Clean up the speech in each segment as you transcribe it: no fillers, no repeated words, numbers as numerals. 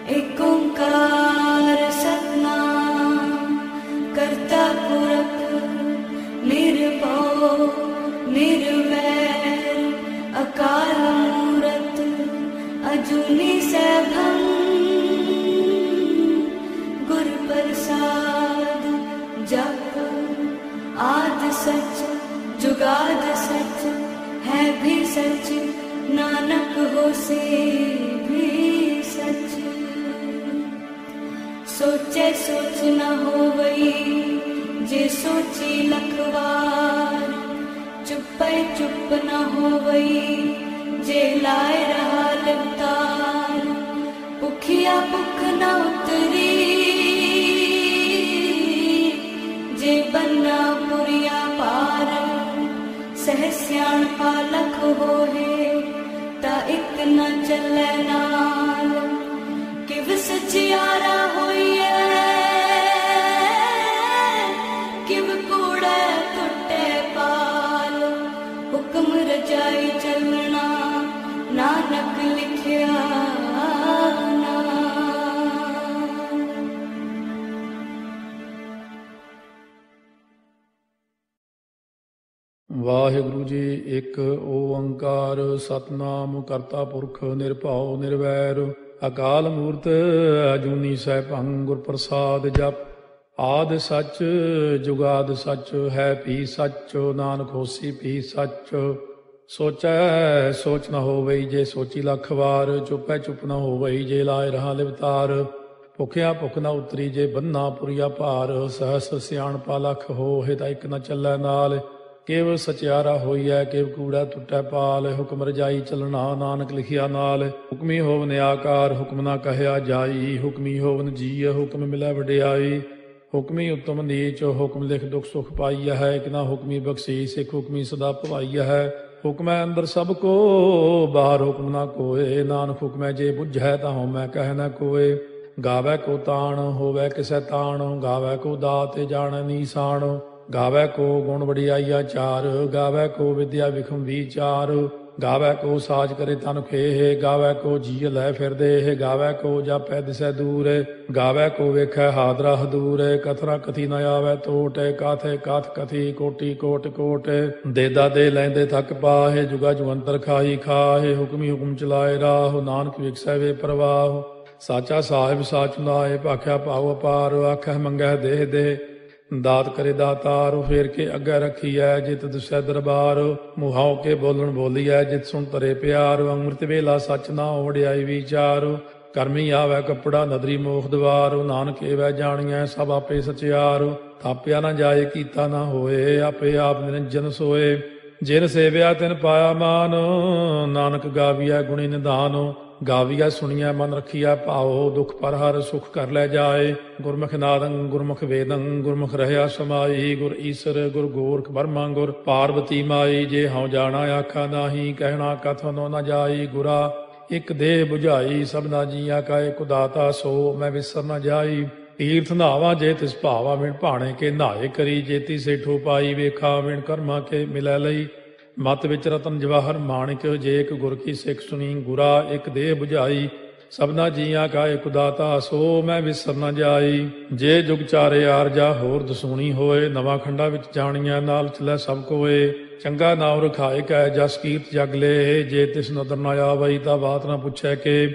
एक ओंकार सतनाम करता पुरख निर्भव निर्वैर अकाल मूरत अजूनी सैभं गुर प्रसाद जप आद सच जुगाद सच है भी सच नानक होसे भी सच। सोचे सोच न होवई जे सोची लखवार चुपै चुप न होवई जे लाए रहा लिवतार। भुखिया भुख न उतरी जे बन्ना पुरिया पार। सह सियाणपा लख होए ता इक न चलै नाल। किव सचियारा होइए किव कूड़े टुटे पाल। हुक्म रजाई चलना नानक लिखिया ਵਾਹਿਗੁਰੂ ਜੀ। ਇੱਕ ਓੰਕਾਰ ਸਤਨਾਮ ਕਰਤਾ ਪੁਰਖ ਨਿਰਭਉ ਨਿਰਵੈਰ ਅਕਾਲ ਮੂਰਤ ਅਜੂਨੀ ਸੈਭੰ ਗੁਰ ਪ੍ਰਸਾਦ ਜਪ। ਆਦਿ ਸੱਚ ਜੁਗਾਦ ਸੱਚ ਹੈ ਭੀ ਸੱਚ ਨਾਨਕ ਹੋਸੀ ਭੀ ਸੱਚ। ਸੋਚੈ ਸੋਚ ਨ ਹੋਵਈ ਜੇ ਸੋਚੀ ਲੱਖ ਵਾਰ। ਚੁੱਪੈ ਚੁੱਪ ਨ ਹੋਵਈ ਜੇ ਲਾਏ ਰਹਾ ਲਿਵਤਾਰ। ਭੁਖਿਆ ਭੁਖ ਨ ਉਤਰੀ ਜੇ ਬੰਨਾ ਪੁਰੀਆ ਭਾਰ। ਸਹਸ ਸਿਆਣਪਾ ਲਖ ਹੋਏ ਤਾਂ ਇੱਕ ਨ ਚੱਲੈ ਨਾਲ। ਕੇਵ ਸਚਿਆਰਾ ਹੋਈਐ ਕੇਵ ਕੂੜਾ ਟੁੱਟੈ ਪਾਲ। ਹੁਕਮ ਰਜਾਈ ਚਲਣਾ ਨਾਨਕ ਲਿਖਿਆ ਨਾਲ। ਹੁਕਮੀ ਹੋਵਨ ਆਕਾਰ ਹੁਕਮ ਨਾ ਕਹਿਆ ਜਾਈ। ਹੁਕਮੀ ਹੋਵਨ ਜੀਅ ਹੁਕਮ ਮਿਲੈ ਵਡਿਆਈ। ਹੁਕਮੀ ਉਤਮ ਨੀਚ ਹੁਕਮ ਲਿਖ ਦੁਖ ਸੁਖ ਪਾਈਆ ਹੈ। ਇੱਕ ਨਾ ਹੁਕਮੀ ਬਖਸ਼ੀਸ ਇੱਕ ਹੁਕਮੀ ਸਦਾ ਭਵਾਈਆ ਹੈ। ਹੁਕਮੈ ਅੰਦਰ ਸਭ ਕੋ ਬਾਹਰ ਹੁਕਮ ਨਾ ਕੋਏ। ਨਾਨਕ ਹੁਕਮੈ ਜੇ ਬੁੱਝੈ ਤਾਂ ਹਉਮੈ ਕਹਿ ਨਾ ਕੋਏ। ਗਾਵੈ ਕੋ ਤਾਣ ਹੋਵੈ ਕਿਸੈ ਤਾਣ। ਗਾਵੈ ਕੋ ਦਾਤ ਜਾਣੈ ਨੀਸਾਨ। ਗਾਵੈ ਕੋ ਗੁਣ ਵਡਿਆਈਆ ਚਾਰ। ਗਾਵੈ ਕੋ ਵਿਦਿਆ ਵਿਖਮ ਵਿਚਾਰ। ਗਾਵੈ ਕੋ ਸਾਜ ਕਰੇ ਤਨ ਖੇਹ। ਗਾਵੈ ਕੋ ਜੀਅ ਲੈ ਫਿਰਦੇ। ਗਾਵੈ ਕੋ ਜਾਪੈ ਦਿਸੈ ਦੂਰ। ਗਾਵੈ ਕੋ ਵੇਖੈ ਹਾਦਰਾ ਹਦੂਰ। ਕਥਨਾ ਕਥੀ ਨ ਆਵੈ ਟੋਟ। ਕਾਥੇ ਕਾਥ ਕਥੀ ਕੋਟੀ ਕੋਟ ਕੋਟ। ਦੇਦਾ ਦੇ ਲੈਂਦੇ ਥੱਕ ਪਾਹੇ। ਜੁਗਾ ਜੁਗੰਤਰ ਖਾਹੀ ਖਾਹੇ। ਹੁਕਮੀ ਹੁਕਮ ਚਲਾਏ ਰਾਹ ਨਾਨਕ ਵਿਖਸੈ ਵੇ ਪ੍ਰਵਾਹ। ਸਾਚਾ ਸਾਹਿਬ ਸਾਚ ਨਾਏ ਭਾਖਿਆ ਭਾਉ ਅਪਾਰ। ਆਖੈ ਮੰਗੈ ਦੇਹ ਦੇ ਦਾਤ ਕਰੇ ਦਾਤਾਰ। ਫੇਰ ਕੇ ਅੱਗੇ ਰੱਖੀਐ ਜਿਤ ਦੁਸੈ ਦਰਬਾਰ। ਮੁਹਾਉ ਕੇ ਬੋਲਣ ਬੋਲੀਐ ਜਿਤ ਸੁਣ ਤਰੇ ਪਿਆਰ। ਅੰਮ੍ਰਿਤ ਵੇਲਾ ਸੱਚ ਨਾ ਵਡਿਆਈ ਵਿਚਾਰ। ਕਰਮੀ ਆਵੈ ਕੱਪੜਾ ਨਦਰੀ ਮੋਖ ਦਵਾਰ। ਨਾਨਕ ਏਵੈ ਜਾਣੀਐ ਸਭ ਆਪੇ ਸਚਿਆਰ। ਥਾਪਿਆ ਨਾ ਜਾਏ ਕੀਤਾ ਨਾ ਹੋਏ ਆਪੇ ਆਪ ਨਿਰੰਜਨ ਸੋਏ। ਜਿਨ ਸੇਵਿਆ ਤਿਨ ਪਾਇਆ ਮਾਨ ਨਾਨਕ ਗਾਵੀਐ ਗੁਣੀ ਨਿਧਾਨ। ਗਾਵੀਐ ਸੁਣੀਐ ਮਨ ਰੱਖੀਐ ਭਾਉ ਦੁਖ ਪਰ ਹਰ ਸੁਖ ਕਰ ਲੈ ਜਾਏ। ਗੁਰਮੁਖ ਨਾਦੰ ਗੁਰਮੁਖ ਵੇਦੰ ਗੁਰਮੁਖ ਰਹਿਆ ਸਮਾਈ। ਗੁਰ ਈਸਰ ਗੁਰ ਗੋਰਖ ਬਰਮਾ ਗੁਰ ਪਾਰਬਤੀ ਮਾਈ। ਜੇ ਹਉ ਜਾਣਾ ਆਖਾ ਨਾਹੀ ਕਹਿਣਾ ਕਥਨੋ ਨ ਜਾਈ। ਗੁਰਾ ਇੱਕ ਦੇਹ ਬੁਝਾਈ ਸਭਨਾ ਜੀਆ ਕਾ ਇਕ ਦਾਤਾ। ਸੋ ਮੈਂ ਵਿਸਰ ਨ ਜਾਈ। ਤੀਰਥ ਨਾਵਾ ਜੇ ਤਿਸ ਭਾਵਾ ਵਿਣ ਭਾਣੇ ਕੇ ਨਾਏ ਕਰੀ। ਜੇਤੀ ਸੇਠੋ ਪਾਈ ਵੇਖਾ ਵਿਣ ਕਰਮਾ ਕੇ ਮਿਲੈ ਲਈ। ਮਤ ਵਿੱਚ ਰਤਨ ਜਵਾਹਰ ਮਾਣਿਕ ਜੇ ਇੱਕ ਗੁਰ ਕੀ ਸਿੱਖ ਸੁਣੀ। ਗੁਰਾ ਇੱਕ ਦੇਹ ਬੁਝਾਈ ਸਭਨਾ ਜੀਆਂ ਕਾ ਇਕ ਦਾਤਾ। ਸੋ ਮੈਂ ਵਿਸਰ ਨ ਜਾਈ। ਜੇ ਜੁਗ ਚਾਰੇ ਆਰਜਾ ਹੋਰ ਦਸੂਣੀ ਹੋਏ। ਨਵਾਂ ਖੰਡਾ ਵਿੱਚ ਜਾਣੀਆਂ ਨਾਲ ਚਲੈ ਸਭ ਕੋਏ। ਚੰਗਾ ਨਾਮ ਰਖਾਏ ਕੈ ਜਸ ਕੀਰਤ ਜਗ ਲੇ। ਜੇ ਤਿਸ ਨਦਰ ਨ ਆਵਈ ਤਾਂ ਬਾਤ ਨਾ ਪੁੱਛੈ ਕੇ।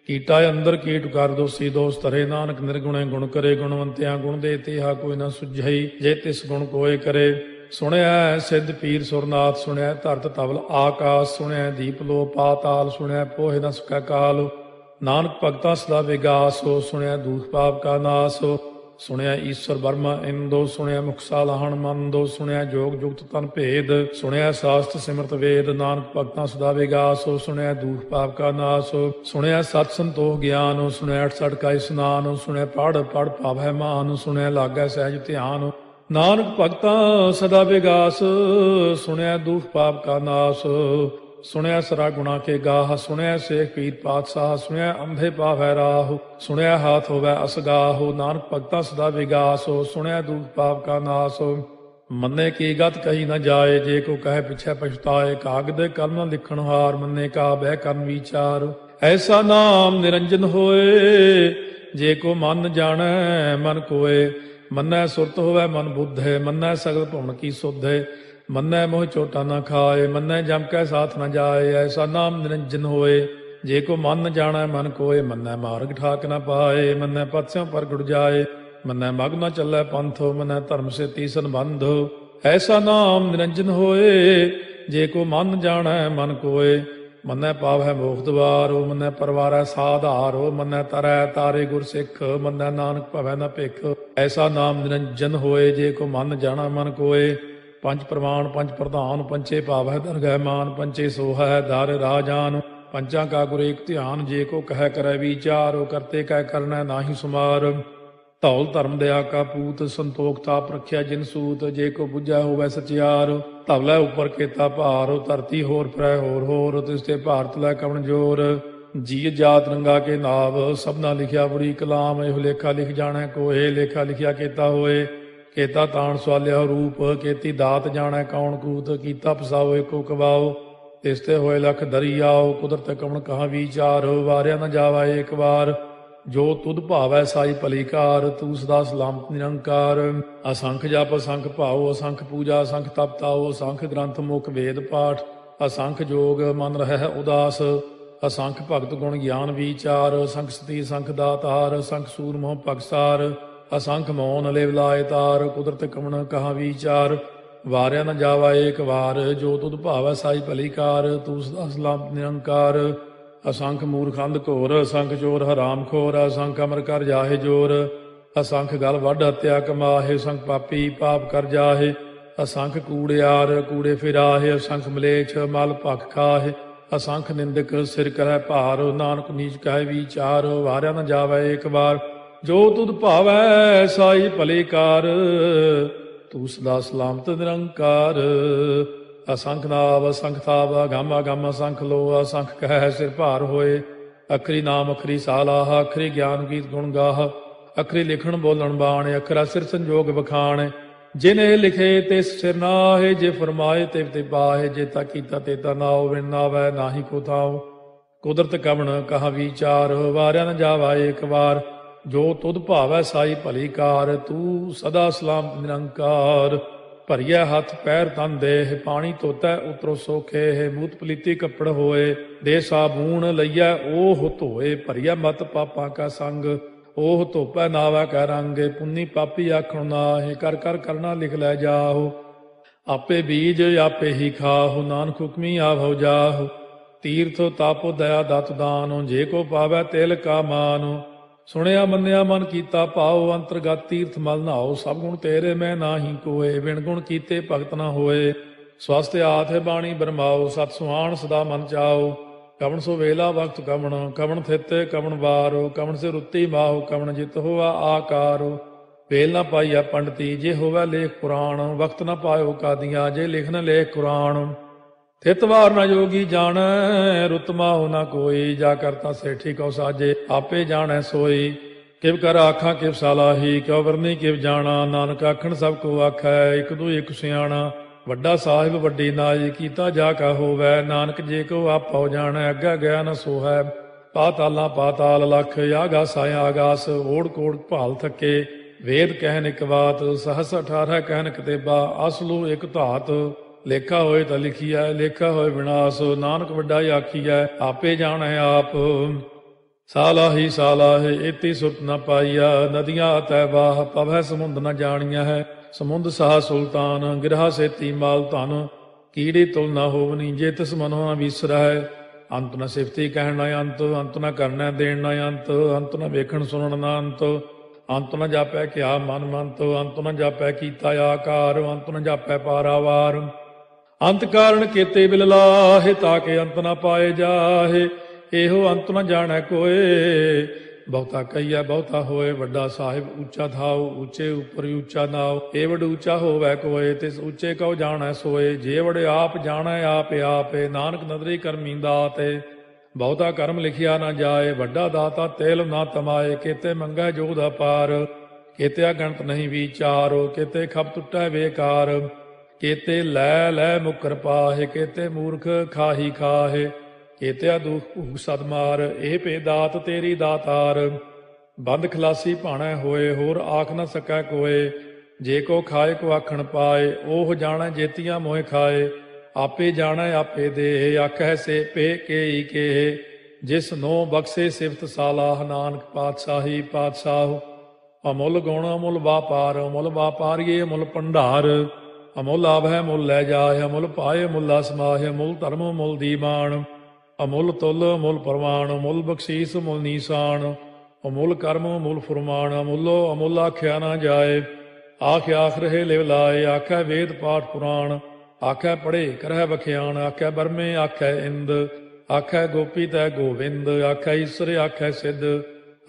ਕੀਟਾ ਅੰਦਰ ਕੀਟ ਕਰ ਦੋਸੀ ਦੋਸ ਧਰੇ। ਨਾਨਕ ਨਿਰਗੁਣੇ ਗੁਣ ਕਰੇ। ਗੁਣਵੰਤਿਆਂ ਗੁਣ ਦੇ ਤੇਹਾ ਕੋਈ ਨਾ ਸੁਝਈ। ਜੇ ਤਿਸ ਗੁਣ ਕੋਏ ਕਰੇ। ਸੁਣਿਆ ਸਿੱਧ ਪੀਰ ਸੁਰਨਾਥ। ਸੁਣਿਆ ਧਰਤ ਤਵਲ ਆਕਾਸ। ਸੁਣਿਆ ਦੀਪ ਲੋ ਪਾਤਾਲ। ਸੁਣਿਆ ਪੋਹੇ ਨ ਸਕੈ ਕਾਲ। ਨਾਨਕ ਭਗਤਾਂ ਸਦਾ ਵਿਗਾਸ। ਸੁਣਿਆ ਦੂਖ ਪਾਪ ਕਾ ਨਾਸ। ਸੁਣਿਆ ਈਸ਼ਵਰ ਬਰਮਾ ਇੰਦੋ। ਸੁਣਿਆ ਮੁਖ ਸਾਲਾਹਣ ਮੰਦੋ। ਸੁਣਿਆ ਜੋਗ ਜੁਗਤ ਤਨ ਭੇਦ। ਸੁਣਿਆ ਸਾਸਤ ਸਿਮਰਤ ਵੇਦ। ਨਾਨਕ ਭਗਤਾਂ ਸਦਾ ਵਿਗਾਸ। ਸੁਣਿਆ ਦੂਖ ਪਾਪ ਕਾ ਨਾਸ। ਸੁਣਿਆ ਸਤ ਸੰਤੋਖ ਗਿਆਨ। ਸੁਣਿਆ 68 ਕਾ ਇਸਨਾਨ। ਸੁਣਿਆ ਪੜ ਪੜ ਭਾਵੈ ਮਾਨ। ਸੁਣਿਆ ਲਾਗੈ ਸਹਿਜ ਧਿਆਨ। ਨਾਨਕ ਭਗਤਾਂ ਸਦਾ ਵਿਗਾਸ। ਸੁਣਿਆ ਦੁਖ ਪਾਪ ਕਾ ਨਾਸ। ਸੁਣਿਆ ਸਰਾ ਗੁਣਾ ਕੇ ਗਾਹ। ਸੁਣਿਆ ਸੇਖ ਪੀਰ ਪਾਤਸ਼ਾਹ। ਸੁਣਿਆ ਅੰਧੇ ਪਾਵੈ ਰਾਹ। ਸੁਣਿਆ ਹਾਥ ਹੋਵੈ ਅਸਗਾਹ। ਨਾਨਕ ਭਗਤਾਂ ਸਦਾ ਵਿਗਾਸ। ਸੁਣਿਆ ਦੁਖ ਪਾਪ ਕਾ ਨਾਸ। ਮੰਨੇ ਕੀ ਗਤ ਕਹੀ ਨ ਜਾਏ। ਜੇ ਕੋ ਕਹੇ ਪਿਛੈ ਪਛਤਾਏ। ਕਾਗਦ ਕਲਮ ਲਿਖਣ ਹਾਰ। ਮੰਨੇ ਕਾ ਬਹਿ ਕਰਨ ਵਿਚਾਰ। ਐਸਾ ਨਾਮ ਨਿਰੰਜਨ ਹੋਏ, ਜੇ ਕੋ ਮਨ ਜਾਣੈ ਮਨ ਕੋਏ। ਮੰਨੈ ਸੁਰਤ ਹੋਵੈ ਮਨ ਬੁੱਧ ਹੈ, ਮੰਨੈ ਸਗਲ ਭਵਨ ਕੀ ਸੁਧ ਹੈ। ਮੰਨੈ ਮੋਹ ਚੋਟਾ ਨਾ ਖਾਏ, ਮੰਨੈ ਜਮ ਕੈ ਸਾਥ ਨ ਜਾਏ। ਐਸਾ ਨਾਮ ਨਿਰੰਜਨ ਹੋਏ, ਜੇ ਕੋ ਮਨ ਜਾਣੈ ਮਨ ਕੋਏ। ਮੰਨੈ ਮਾਰਗ ਠਾਕ ਨ ਪਾਏ, ਮੰਨੈ ਪਥਿਓਂ ਪ੍ਰਗਟ ਜਾਏ। ਮੰਨੈ ਮਗ ਨ ਚੱਲੈ ਪੰਥੋ, ਮੰਨੈ ਧਰਮ ਸੇ ਤੀਸਨ ਬੰਧੋ। ਐਸਾ ਨਾਮ ਨਿਰੰਜਨ ਹੋਏ, ਜੇ ਕੋ ਮਨ ਜਾਣੈ ਮਨ ਕੋਏ। ਮੰਨੈ ਪਾਵੈ ਮੋਖ ਦੁਆਰੋ, ਮੰਨੈ ਪਰਵਾਰੈ ਸਾਧਾਰੋ। ਮੰਨੈ ਤਰੈ ਤਾਰੇ ਗੁਰ ਸਿੱਖ, ਮੰਨੈ ਨਾਨਕ ਭਵੈ ਨ ਭਿਖ। ਐਸਾ ਨਾਮ ਨਿਰੰਜਨ ਹੋਏ, ਜੇ ਕੋ ਮਨ ਜਾਣੈ ਮਨ ਕੋਏ। ਪੰਜ ਪ੍ਰਮਾਣ ਪੰਜ ਪ੍ਰਧਾਨ, ਪੰਚੇ ਭਾਵੈ ਦਰਗਹਿ ਮਾਨ। ਪੰਚੇ ਸੋਹੈ ਦਰ ਰਾਜਾਨ, ਪੰਚਾਂ ਕਾ ਗੁਰ ਏਕ ਧਿਆਨ। ਜੇ ਕੋ ਕਹਿ ਕਰੈ ਵਿਚਾਰੋ, ਕਰਤੇ ਕਹਿ ਕਰਨੈ ਨਾਹੀ ਸੁਮਾਰ। ਧੌਲ ਧਰਮ ਦਇਆ ਕਾ ਪੂਤ, ਸੰਤੋਖ ਤਾਪ ਰੱਖਿਆ ਜਿਨ ਸੂਤ। ਜੇ ਕੋ ਬੁੱਝੈ ਹੋਵੈ ਸਚਿਆਰ, ਧਵਲੇ ਉੱਪਰ ਕੇਤਾ ਭਾਰ। ਧਰਤੀ ਹੋਰ ਫਿਰੈ ਹੋਰ ਹੋਰ, ਤਿਸ ਤੇ ਭਾਰਤ ਲੈ ਕਵਣ ਜੋਰ। ਜੀ ਜਾਤ ਰੰਗਾ ਕੇ ਨਾਵ, ਸਭਨਾ ਲਿਖਿਆ ਬੁਰੀ ਕਲਾਮ। ਇਹੋ ਲੇਖਾ ਲਿਖ ਜਾਣੈ ਕੋਏ, ਲੇਖਾ ਲਿਖਿਆ ਕੇਤਾ ਹੋਏ। ਕੇਤਾ ਤਾਣ ਸਵਾਲਿਆ ਰੂਪ, ਕੇਤੀ ਦਾਤ ਜਾਣੈ ਕੌਣ ਕੂਤ। ਕੀਤਾ ਪਸਾਓ ਏਕੋ ਕਵਾਓ, ਤਿਸ ਤੇ ਹੋਏ ਲਖ ਦਰਿਆਓ। ਕੁਦਰਤ ਕਵਣ ਕਹਾ ਵਿਚਾਰ, ਵਾਰਿਆ ਨ ਜਾਵਾ ਏਕ ਵਾਰ। ਜੋ ਤੁਧ ਭਾਵੈ ਸਾਈ ਭਲੀ ਕਾਰ, ਤੂੰ ਸਦਾ ਸਲਾਮਤ ਨਿਰੰਕਾਰ। ਅਸੰਖ ਜਪ ਅਸੰਖ ਭਾਉ, ਅਸੰਖ ਪੂਜਾ ਅਸੰਖ ਤਪ ਤਾਉ। ਅਸੰਖ ਗ੍ਰੰਥ ਮੁਖ ਵੇਦ ਪਾਠ, ਅਸੰਖ ਜੋਗ ਮਨ ਰਹਿ ਉਦਾਸ। ਅਸੰਖ ਭਗਤ ਗੁਣ ਗਿਆਨ ਵਿਚਾਰ, ਅਸੰਖ ਸਤੀ ਅਸੰਖ ਦਾਤਾਰ। ਅਸੰਖ ਸੂਰ ਮੋਹ ਪਗਸਾਰ, ਅਸੰਖ ਮੌਨ ਲਿਵ ਲਾਇ ਤਾਰ। ਕੁਦਰਤ ਕਵਣ ਕਹਾ ਵਿਚਾਰ, ਵਾਰਿਆ ਨ ਜਾਵਾ ਏਕ ਵਾਰ। ਜੋ ਤੁਧ ਭਾਵੈ ਸਾਈ ਭਲੀ ਕਾਰ, ਤੂੰ ਸਦਾ ਸਲਾਮਤ ਨਿਰੰਕਾਰ। ਅਸੰਖ ਮੂਰਖ ਅੰਧ ਘੋਰ, ਅਸੰਖ ਚੋਰ ਹਰਾਮ ਖੋਰ। ਅਸੰਖ ਅਮਰ ਕਰ ਜਾਹੇ ਜੋਰ, ਅਸੰਖ ਗਲ ਵੱਢ ਹੱਤਿਆ ਕਮਾਹੇ। ਅਸੰਖ ਪਾਪੀ ਪਾਪ ਕਰ ਜਾਹੇ, ਅਸੰਖ ਕੂੜਿਆਰ ਕੂੜੇ ਫਿਰਾਹੇ। ਅਸੰਖ ਮਲੇਛ ਮਲ ਭਖ ਖਾਹੇ, ਅਸੰਖ ਨਿੰਦਕ ਸਿਰ ਕਰੈ ਭਾਰ। ਨਾਨਕ ਨੀਚ ਕਹਿ ਵਿਚਾਰ, ਵਾਰਿਆ ਨ ਜਾਵੈ ਏਕ ਵਾਰ। ਜੋ ਤੁਧ ਭਾਵੈ ਸਾਈ ਭਲੀ ਕਾਰ, ਤੂੰ ਸਦਾ ਸਲਾਮਤ ਨਿਰੰਕਾਰ। ਅਸੰਖ ਨਾਵ ਅਸੰਖ ਥਾਵ, ਅਗੰਮ ਅਗੰਮ ਅਸੰਖ ਲੋ। ਅਸੰਖ ਕਹਿ ਸਿਰ ਭਾਰ ਹੋਏ, ਅਖਰੀ ਨਾਮ ਅਖਰੀ ਸਾਲਾਹ। ਅਖਰੀ ਗਿਆਨ ਗੀਤ ਗੁਣ ਗਾਹ, ਅਖਰੀ ਲਿਖਣ ਬੋਲਣ ਬਾਣ। ਅਖਰਾ ਸਿਰ ਸੰਜੋਗ ਬਖਾਣ, ਜਿਨੇ ਲਿਖੇ ਤਿਸ ਸਿਰ ਨਾਹੇ। ਜੇ ਫਰਮਾਏ ਤਿਵ ਤੇ ਪਾਹੇ, ਜੇ ਤਾ ਕੀਤਾ ਤੇ ਤਾ ਨਾਉ। ਬਿਨ ਨਾਵੈ ਨਾਹੀ ਕੋ ਥਾਉ, ਕੁਦਰਤ ਕਵਣ ਕਹਾ ਵਿਚਾਰ। ਵਾਰਿਆ ਨ ਜਾਵਾ ਏਕ ਵਾਰ, ਜੋ ਤੁਧ ਭਾਵੈ ਸਾਈ ਭਲੀ ਕਾਰ। ਤੂੰ ਸਦਾ ਸਲਾਮਤ ਨਿਰੰਕਾਰ। ਭਰੀਐ ਹੱਥ ਪੈਰ ਤਨ ਦੇਹ, ਪਾਣੀ ਧੋਤੈ ਉਤਰੋ ਸੋਖੇ। ਮੂਤ ਪਲੀਤੀ ਕੱਪੜ ਹੋਏ, ਦੇ ਸਾਬੂਣ ਲਈਐ ਓਹ ਧੋਏ। ਭਰੀਐ ਮਤ ਪਾਪਾਂ ਕਾ ਸੰਗ, ਓਹ ਧੋਪੈ ਨਾਵੈ ਕੈ ਰੰਗ। ਪੁੰਨੀ ਪਾਪੀ ਆਖਣ ਨਾਹਿ, ਕਰ ਕਰ ਕਰਨਾ ਲਿਖ ਲੈ ਜਾਹੋ। ਆਪੇ ਬੀਜ ਆਪੇ ਹੀ ਖਾਹੋ, ਨਾਨਕ ਹੁਕਮੀ ਆਭਉ ਜਾਹੋ। ਤੀਰਥ ਤਾਪੋ ਦਇਆ ਦਤ ਦਾਨੋ, ਜੇ ਕੋ ਪਾਵੈ ਤਿਲ ਕਾ ਮਾਨੋ। ਸੁਣਿਆ ਮੰਨਿਆ ਮਨ ਕੀਤਾ ਭਾਉ, ਅੰਤਰਗਤ ਤੀਰਥ ਮਲ ਨਹਾਓ। ਸਭ ਗੁਣ ਤੇਰੇ ਮੈਂ ਨਾਹੀ ਕੋਏ, ਬਿਨ ਗੁਣ ਕੀਤੇ ਭਗਤ ਨਾ ਹੋਏ। ਸਵਸਤ ਆਥ ਬਾਣੀ ਬਰਮਾਓ, ਸਤ ਸੁਹਾਣ ਸਦਾ ਮਨ ਚਾਓ। ਕਵਣ ਸੋ ਵੇਲਾ ਵਕਤ ਕਵਣ, ਕਵਣ ਥਿਤੇ ਕਵਣ ਵਾਰੋ। ਕਵਣ ਸੇ ਰੁੱਤੀ ਮਾਹੋ, ਕਵਣ ਜਿਤ ਹੋਆ ਆਕਾਰੋ। ਵੇਲ ਨਾ ਪਾਈਆ ਪੰਡਤੀ, ਜੇ ਹੋਵੈ ਲੇਖ ਪੁਰਾਣ। ਵਕਤ ਨਾ ਪਾਇਓ ਕਾਦੀਆਂ, ਜੇ ਲਿਖਨ ਲੇਖ ਕੁਰਾਨ। ਥਿਤ ਵਾਰ ਨਾ ਜੋਗੀ ਜਾਣੈ, ਰੁੱਤ ਮਾਹੁ ਨਾ ਕੋਈ। ਜਾ ਕਰਤਾ ਸੇਠੀ ਕਉ ਸਾਜੇ, ਆਪੇ ਜਾਣੈ ਸੋਈ। ਕਿਵ ਕਰ ਆਖਾਂ ਕਿਵ ਸਾਲਾਹੀ, ਕਿਉ ਵਰਨੀ ਕਿਵ ਜਾਣਾ। ਨਾਨਕ ਆਖਣ ਸਭ ਕੋ ਆਖੈ, ਇਕ ਦੂ ਇਕ ਸਿਆਣਾ। ਵੱਡਾ ਸਾਹਿਬ ਵੱਡੀ ਨਾਈ, ਕੀਤਾ ਜਾ ਕਾ ਹੋਵੈ। ਨਾਨਕ ਜੇ ਕੋ ਆਪਉ ਜਾਣੈ, ਅੱਗਾ ਗਿਆ ਨ ਸੋਹੈ। ਪਾਤਾਲਾਂ ਪਾਤਾਲ ਲਖ, ਆਗਾਸ ਆਗਾਸ। ਓੜ ਕੋੜ ਭਾਲ ਥੱਕੇ, ਵੇਦ ਕਹਿਨ ਇਕ ਬਾਤ। ਸਹਸ 18 ਕਹਿਨ ਕਿਤੇਬਾ, ਅਸਲੂ ਇਕ ਧਾਤ। ਲੇਖਾ ਹੋਏ ਤਾਂ ਲਿਖੀਐ, ਲੇਖਾ ਹੋਏ ਵਿਨਾਸ਼। ਨਾਨਕ ਵੱਡਾ ਆਖੀਐ, ਆਪੇ ਜਾਣੈ ਆਪ। ਸਾਲਾਹੀ ਸਾਲਾਹੇ, ਏਤੀ ਸੁਰਤ ਨ ਪਾਈਆ। ਨਦੀਆਂ ਅਤੈ ਬਾਹ, ਪਵੈ ਸਮੁੰਦ ਨ ਜਾਣੀਆਂ ਹੈ। ਸਮੁੰਦ ਸਾਹ ਸੁਲਤਾਨ, ਗਿਰਹਾ ਸੇਤੀ ਮਾਲ ਧਨ। ਕੀੜੀ ਤੁਲ ਨ ਹੋਵਨੀ, ਜੇ ਤਿਸ ਮਨੋ ਨ ਵਿਸਰੈ। ਅੰਤ ਨ ਸਿਫਤੀ ਕਹਿਣ ਨ ਅੰਤ, ਅੰਤ ਨ ਕਰਨੈ ਦੇਣ ਨ ਅੰਤ। ਅੰਤ ਨ ਵੇਖਣ ਸੁਣਨ ਨ ਅੰਤ, ਅੰਤ ਨ ਜਾਪੈ ਕਿਆ ਮਨ ਮੰਤ। ਅੰਤ ਨ ਜਾਪੈ ਕੀਤਾ ਆਕਾਰ, ਅੰਤ ਨ ਜਾਪੈ ਪਾਰਾਵਾਰ। ਅੰਤ ਕਾਰਨ ਕੀਤੇ ਬਿਲ ਲਾਹੇ, ਤਾਕੇ ਅੰਤ ਨ ਪਾਏ ਜਾਹੇ। ਇਹੋ ਅੰਤ ਨ ਜਾਣੈ ਕੋਏ, ਬਹੁਤਾ ਕਹੀਐ ਬਹੁਤਾ ਹੋਏ। ਵੱਡਾ ਸਾਹਿਬ ਉੱਚਾ ਥਾਉ, ਉੱਚੇ ਉੱਪਰ ਉੱਚਾ ਨਾਉ। ਇਹ ਵਡ ਉੱਚਾ ਹੋਵੈ ਕੋਏ, ਤਿਸ ਉੱਚੇ ਕਉ ਜਾਣੈ ਸੋਏ। ਜੇ ਵਡ ਆਪ ਜਾਣੈ ਆਪੇ ਆਪੇ, ਨਾਨਕ ਨਦਰੀ ਕਰਮੀ ਦਾਤੇ। ਬਹੁਤਾ ਕਰਮ ਲਿਖਿਆ ਨਾ ਜਾਏ, ਵੱਡਾ ਦਾਤਾ ਤੇਲ ਨਾ ਤਮਾਏ। ਕੇਤੇ ਮੰਗੈ ਜੋਧ ਅਪਾਰ, ਕੇਤਿਆ ਗਣਤ ਨਹੀਂ ਵਿਚਾਰੋ। ਕੇਤੇ ਖਪ ਟੁੱਟੈ ਬੇਕਾਰ, ਕੇਤੇ ਲੈ ਲੈ ਮੁਕਰ ਪਾਹੇ। ਕੇਤੇ ਮੂਰਖ ਖਾਹੀ ਖਾਹੇ, ਕੇਤਿਆ ਦੁਖ ਭੂਖ ਸਦਮਾਰ, ਇਹ ਭੇ ਦਾਤ ਤੇਰੀ ਦਾਤਾਰ। ਬੰਦ ਖਲਾਸੀ ਭਾਣੈ ਹੋਏ, ਹੋਰ ਆਖ ਨ ਸਕੈ ਕੋਏ। ਜੇ ਕੋ ਖਾਏ ਕੋ ਆਖਣ ਪਾਏ, ਉਹ ਜਾਣੈ ਜੇਤੀਆਂ ਮੋਹਿ ਖਾਏ। ਆਪੇ ਜਾਣੈ ਆਪੇ ਦੇ, ਆਖੈ ਸੇ ਪੇ ਕੇਈ ਕੇ। ਜਿਸ ਨੋ ਬਖਸ਼ੇ ਸਿਫਤ ਸਾਲਾਹ, ਨਾਨਕ ਪਾਤਸ਼ਾਹੀ ਪਾਤਸ਼ਾਹ। ਅਮੁੱਲ ਗੁਣ ਅਮੁੱਲ ਵਾਪਾਰ, ਅਮੁੱਲ ਵਾਪਾਰੀਏ ਅਮੁੱਲ ਭੰਡਾਰ। ਅਮੁੱਲ ਆਭੈ ਮੁੱਲ ਲੈ ਜਾਏ, ਅਮੁੱਲ ਪਾਏ ਮੁੱਲਾ ਸਮਾਹਿ। ਅਮੁੱਲ ਧਰਮ ਮੁੱਲ ਦੀਵਾਨ, ਅਮੁੱਲ ਤੁਲ ਅਮੁੱਲ ਪ੍ਰਵਾਨ। ਅਮੁੱਲ ਬਖਸ਼ੀਸ ਮੁੱਲ ਨੀਸਾਨ, ਅਮੁੱਲ ਕਰਮ ਅਮੁੱਲ ਫੁਰਮਾਨ। ਅਮੁੱਲੋ ਅਮੁੱਲ ਆਖਿਆ ਨਾ ਜਾਏ, ਆਖ ਆਖ ਰਹੇ ਲਿਵ ਲਾਏ। ਆਖੈ ਵੇਦ ਪਾਠ ਪੁਰਾਣ, ਆਖੈ ਪੜ੍ਹੇ ਕਰਹਿ ਬਖਿਆਣ। ਆਖੈ ਬਰਮੇ ਆਖੈ ਇੰਦ, ਆਖੈ ਗੋਪੀ ਤੈ ਗੋਵਿੰਦ। ਆਖੈ ਈਸਰ ਆਖੈ ਸਿੱਧ,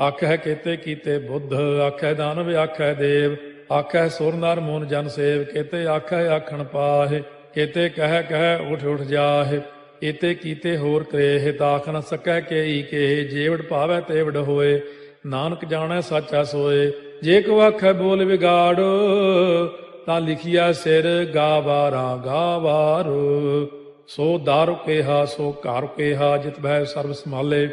ਆਖੈ ਕੇਤੇ ਕੀਤੇ ਬੁੱਧ। ਆਖੈ ਦਾਨਵ ਆਖੈ ਦੇਵ, ਆਖੈ ਸੁਰ ਨਰ ਮੂਨ ਜਨ ਸੇਵ। ਕੇਤੇ ਆਖੈ ਆਖਣ ਪਾਹਿ, ਕੇਤੇ ਕਹਿ ਕਹਿ ਉਠ ਉਠ ਜਾਹਿ। ਏਤੇ ਕੀਤੇ ਹੋਰ ਕਰੇਹ, ਤਾਖ ਨ ਸਕੈ ਕੇਈ ਕੇ। ਜੇਵੜ ਭਾਵੈ ਤੇਵੜ ਹੋਏ, ਨਾਨਕ ਜਾਣੈ ਸਾਚਾ ਸੋਏ। ਜੇ ਕੋ ਆਖੈ ਬੋਲ ਵਿਗਾੜ, ਤਾਂ ਲਿਖਿਆ ਸਿਰ ਗਾਵਾਰਾ ਗਾਵਾਰ। ਸੋ ਦਾਰੂ ਕੇਹਾ ਸੋ ਘਰ ਕੇਹਾ, ਜਿਤ ਬਹਿ ਸਰਬ ਸੰਭਾਲੇ।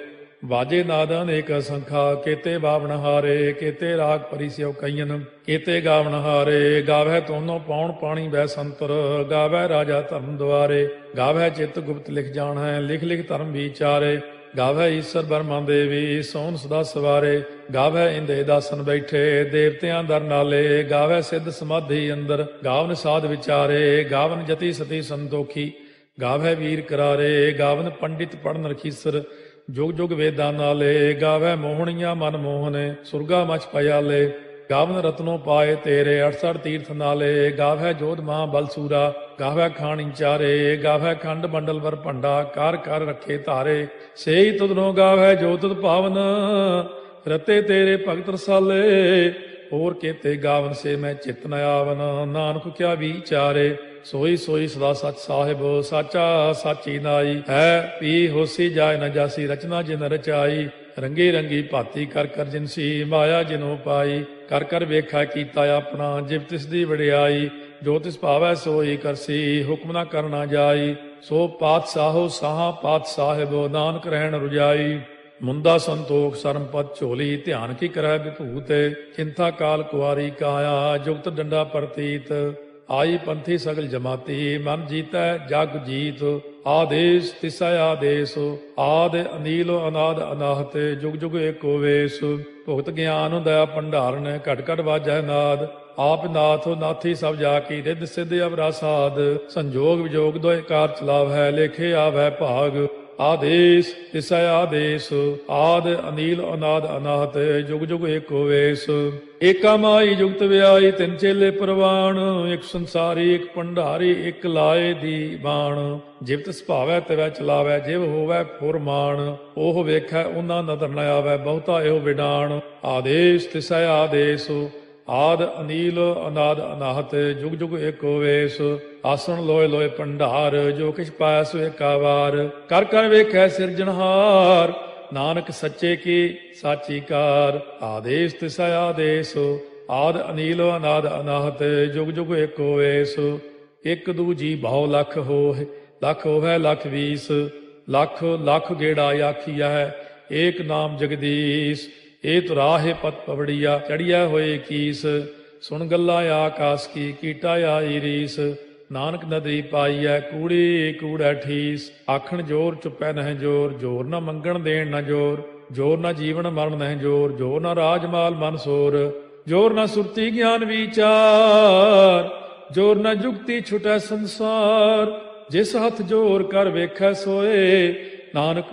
ਵਾਜੇ ਨਾਦ ਅਨੇਕ ਸੰਖਾ, ਕੇਤੇ ਬਾਵਣ ਹਾਰੇ। ਕੇਤੇ ਰਾਗ ਪਰੀ ਸਿਉ ਕਈਨ, ਕੇਤੇ ਗਾਵਣ ਹਾਰੇ। ਗਾਵੈ ਤੋਨੋ ਪਾਉਣ ਪਾਣੀ ਬੈ ਸੰਤਰ, ਗਾਵੈ ਰਾਜਾ ਧਰਮ ਦੁਆਰੇ। ਗਾਵੈ ਚਿਤ ਗੁਪਤ ਲਿਖ ਜਾਣੈ, ਲਿਖ ਲਿਖ ਧਰਮ ਵਿਚਾਰੇ। ਗਾਵੈ ਈਸਰ ਬਰਮਾ ਦੇਵੀ, ਸੋਨ ਸਦਾ ਸਵਾਰੇ। ਗਾਵੈ ਇੰਦੇ ਦਾਸਨ ਬੈਠੇ, ਦੇਵਤਿਆਂ ਦਰ ਨਾਲੇ। ਗਾਵੈ ਸਿੱਧ ਸਮਾਧੀ ਅੰਦਰ, ਗਾਵਨ ਸਾਧ ਵਿਚਾਰੇ। ਗਾਵਨ ਜਤੀ ਸਤੀ ਸੰਤੋਖੀ, ਗਾਵੈ ਵੀਰ ਕਰਾਰੇ। ਗਾਵਨ ਪੰਡਿਤ ਪੜਨ ਰਖੀਸਰ, ਜੁਗ ਜੁਗ ਵੇਦਾਂ ਨਾਲੇ। ਗਾਵੈ ਮੋਹਣੀਆਂ ਮਨ ਮੋਹਨੇ, ਸੁਰਗਾ ਮਚ ਪਿਆਲੇ। ਗਾਵਨ ਰਤਨੋ ਪਾਏ ਤੇਰੇ, 68 ਤੀਰਥ ਨਾਲੇ। ਗਾਵੈ ਜੋਧ ਮਹਾ ਬਲਸੂਰਾ, ਗਾਵੈ ਖਾਣੀ ਚਾਰੇ। ਗਾਵੈ ਖੰਡ ਮੰਡਲ ਵਰ ਭੰਡਾ, ਕਰ ਕਰ ਰੱਖੇ ਧਾਰੇ। ਸੇਈ ਤੁਧਨੋ ਗਾਵੈ ਜੋ ਤੁਧ ਭਾਵਨ, ਰਤੇ ਤੇਰੇ ਭਗਤ ਰਸਾਲੇ। ਹੋਰ ਕੇਤੇ ਗਾਵਨ ਸੇ ਮੈਂ ਚਿਤ ਨ ਆਵਨ, ਨਾਨਕ ਕਿਆ ਵਿਚਾਰੇ। ਸੋਈ ਸੋਈ ਸਦਾ ਸਚ ਸਾਹਿਬ, ਸਾਚਾ ਸਾਚੀ ਨਾਈ। ਹੈ ਪੀ ਹੋਸੀ ਜਾਏ ਨ ਜਾਸੀ, ਰਚਨਾ ਜਿਨ ਰਚਾਈ। ਰੰਗੀ ਰੰਗੀ ਭਾਤੀ ਕਰ ਕਰ ਜਿਨਸੀ, ਮਾਇਆ ਜਿਨੋ ਪਾਈ। ਕਰ ਕਰ ਵੇਖਾ ਕੀਤਾ ਆਪਣਾ, ਜਿਵ ਤਿਸ ਦੀ ਵਡਿਆਈ। ਜੋ ਤਿਸ ਭਾਵੈ ਸੋਈ ਕਰਸੀ, ਹੁਕਮ ਨਾ ਕਰਨਾ ਜਾਈ। ਸੋ ਪਾਤਸ਼ਾਹੋ ਸਾਹਾ ਪਾਤਸ਼ਾਹਿਬ, ਨਾਨਕ ਰਹਿਣ ਰੁਜਾਈ। ਮੁੰਦਾ ਸੰਤੋਖ ਸਰਮ ਪਦ ਝੋਲੀ, ਧਿਆਨ ਕੀ ਕਰੈ ਵਿਭੂਤ। ਚਿੰਤਾ ਕਾਲ ਕੁਆਰੀ ਕਾਇਆ, ਜੁਗਤ ਡੰਡਾ ਪ੍ਰਤੀਤ। ਆਈ ਪੰਥੀ ਸਗਲ ਜਮਾਤੀ, ਮਨ ਜੀਤੈ ਜਗ ਜੀਤ। ਆਦੇਸ ਤਿਸੈ ਆਦੇਸ, ਆਦ ਅਨੀਲ ਅਨਾਦ ਅਨਾਹਤ। ਜੁਗ ਜੁਗ ਏਕੋ ਵੇਸ, ਭੁਗਤ ਗਿਆਨ ਦਇਆ ਭੰਡਾਰਨ। ਘਟ ਘਟ ਵਾਜੈ ਨਾਦ, ਆਪ ਨਾਥ ਨਾਥੀ ਸਭ ਜਾ ਕੀ। ਰਿੱਧ ਸਿੱਧ ਅਵਰਾ ਸਾਧ, ਸੰਜੋਗ ਵਿਜੋਗ ਦੋਇ ਕਾਰ ਚਲਾਵੈ। ਲੇਖੇ ਆਵੈ ਭਾਗ, ਆਦੇਸ ਤਿਸੈ ਆਦੇਸ। ਆਦ ਅਨੀਲ ਅਨਾਦ ਅਨਾਹਤ, ਜੁਗ ਜੁਗ ਏਕੋ ਵੇਸ। ਏਕਾ ਮਾਈ ਜੁਗਤ ਵਿਆਈ, ਤਿੰਨ ਚੇਲੇ ਪ੍ਰਵਾਣ। ਇੱਕ ਸੰਸਾਰੀ ਇੱਕ ਭੰਡਾਰੀ, ਇੱਕ ਲਾਏ ਦੀ ਬਾਣ। ਜਿਵ ਤਿਸ ਭਾਵੈ ਤਿਵੈ ਚਲਾਵੈ, ਜਿਵ ਹੋਵੈ ਫੁਰਮਾਨ। ਉਹ ਵੇਖੈ ਉਹਨਾਂ ਨਦਰ ਨ ਆਵੈ, ਬਹੁਤਾ ਇਹੋ ਵਿਡਾਣ। ਆਦੇਸ ਤਿਸੈ ਆਦੇਸ, ਆਦ ਅਨੀਲ ਅਨਾਦ ਅਨਾਹਤ, ਜੁਗ ਜੁਗ ਏਕੋ ਵੇਸ। ਆਸਣ ਲੋਏ ਲੋਏ ਭੰਡਾਰ, ਜੋ ਕਿਛ ਪਾਇਆ ਸੋ ਏਕਾ ਵਾਰ। ਕਰ ਕਰ ਵੇਖੈ ਸਿਰਜਣਹਾਰ, ਨਾਨਕ ਸੱਚੇ ਕੀ ਸਾਚੀ ਕਾਰ। ਆਦੇਸ ਤਿਸੈ ਆਦੇਸ, ਆਦ ਅਨੀਲ ਅਨਾਦ ਅਨਾਹਤ, ਜੁਗ ਜੁਗ ਏਕੋ ਵੇਸ। ਇੱਕ ਦੂਜੀ ਭਾਉ ਲਖ ਹੋਇ, ਲਖ ਹੋਵੈ ਲਖ ਵੀਸ। ਲਖ ਲਖ ਗੇੜਾ ਆਖੀਐ, ਏਕ ਨਾਮ ਜਗਦੀਸ਼। ਇਹ ਤੁਰਾਹੇ ਪਤ ਪਵੜੀਆ, ਚੜੀਆ ਹੋਏ ਕੀਸ। ਸੁਣ ਗੱਲਾਂ ਆਕਾਸ ਕੀ, ਕੀਟਾ ਆਈ ਰੀਸ। ਨਾਨਕ ਨਦਰੀ ਪਾਈਐ, ਕੂੜੀ ਕੂੜੈ ਠੀਸ। ਆਖਣ ਜੋਰ ਚੁੱਪੈ ਨਹਿ ਜੋਰ, ਜੋਰ ਨਾ ਮੰਗਣ ਦੇਣ ਨਾ ਜੋਰ। ਜੋਰ ਨਾ ਜੀਵਨ ਮਰਨ ਨਹਿ ਜੋਰ, ਜੋਰ ਨਾ ਰਾਜ ਮਾਲ ਮਨ ਸੋਰ। ਜੋਰ ਨਾ ਸੁਰਤੀ ਗਿਆਨ ਵਿਚਾਰ, ਜੋਰ ਨਾ ਜੁਗਤੀ ਛੁਟੈ ਸੰਸਾਰ। ਜਿਸ ਹੱਥ ਜੋਰ ਕਰ ਵੇਖੈ ਸੋਏ, ਨਾਨਕ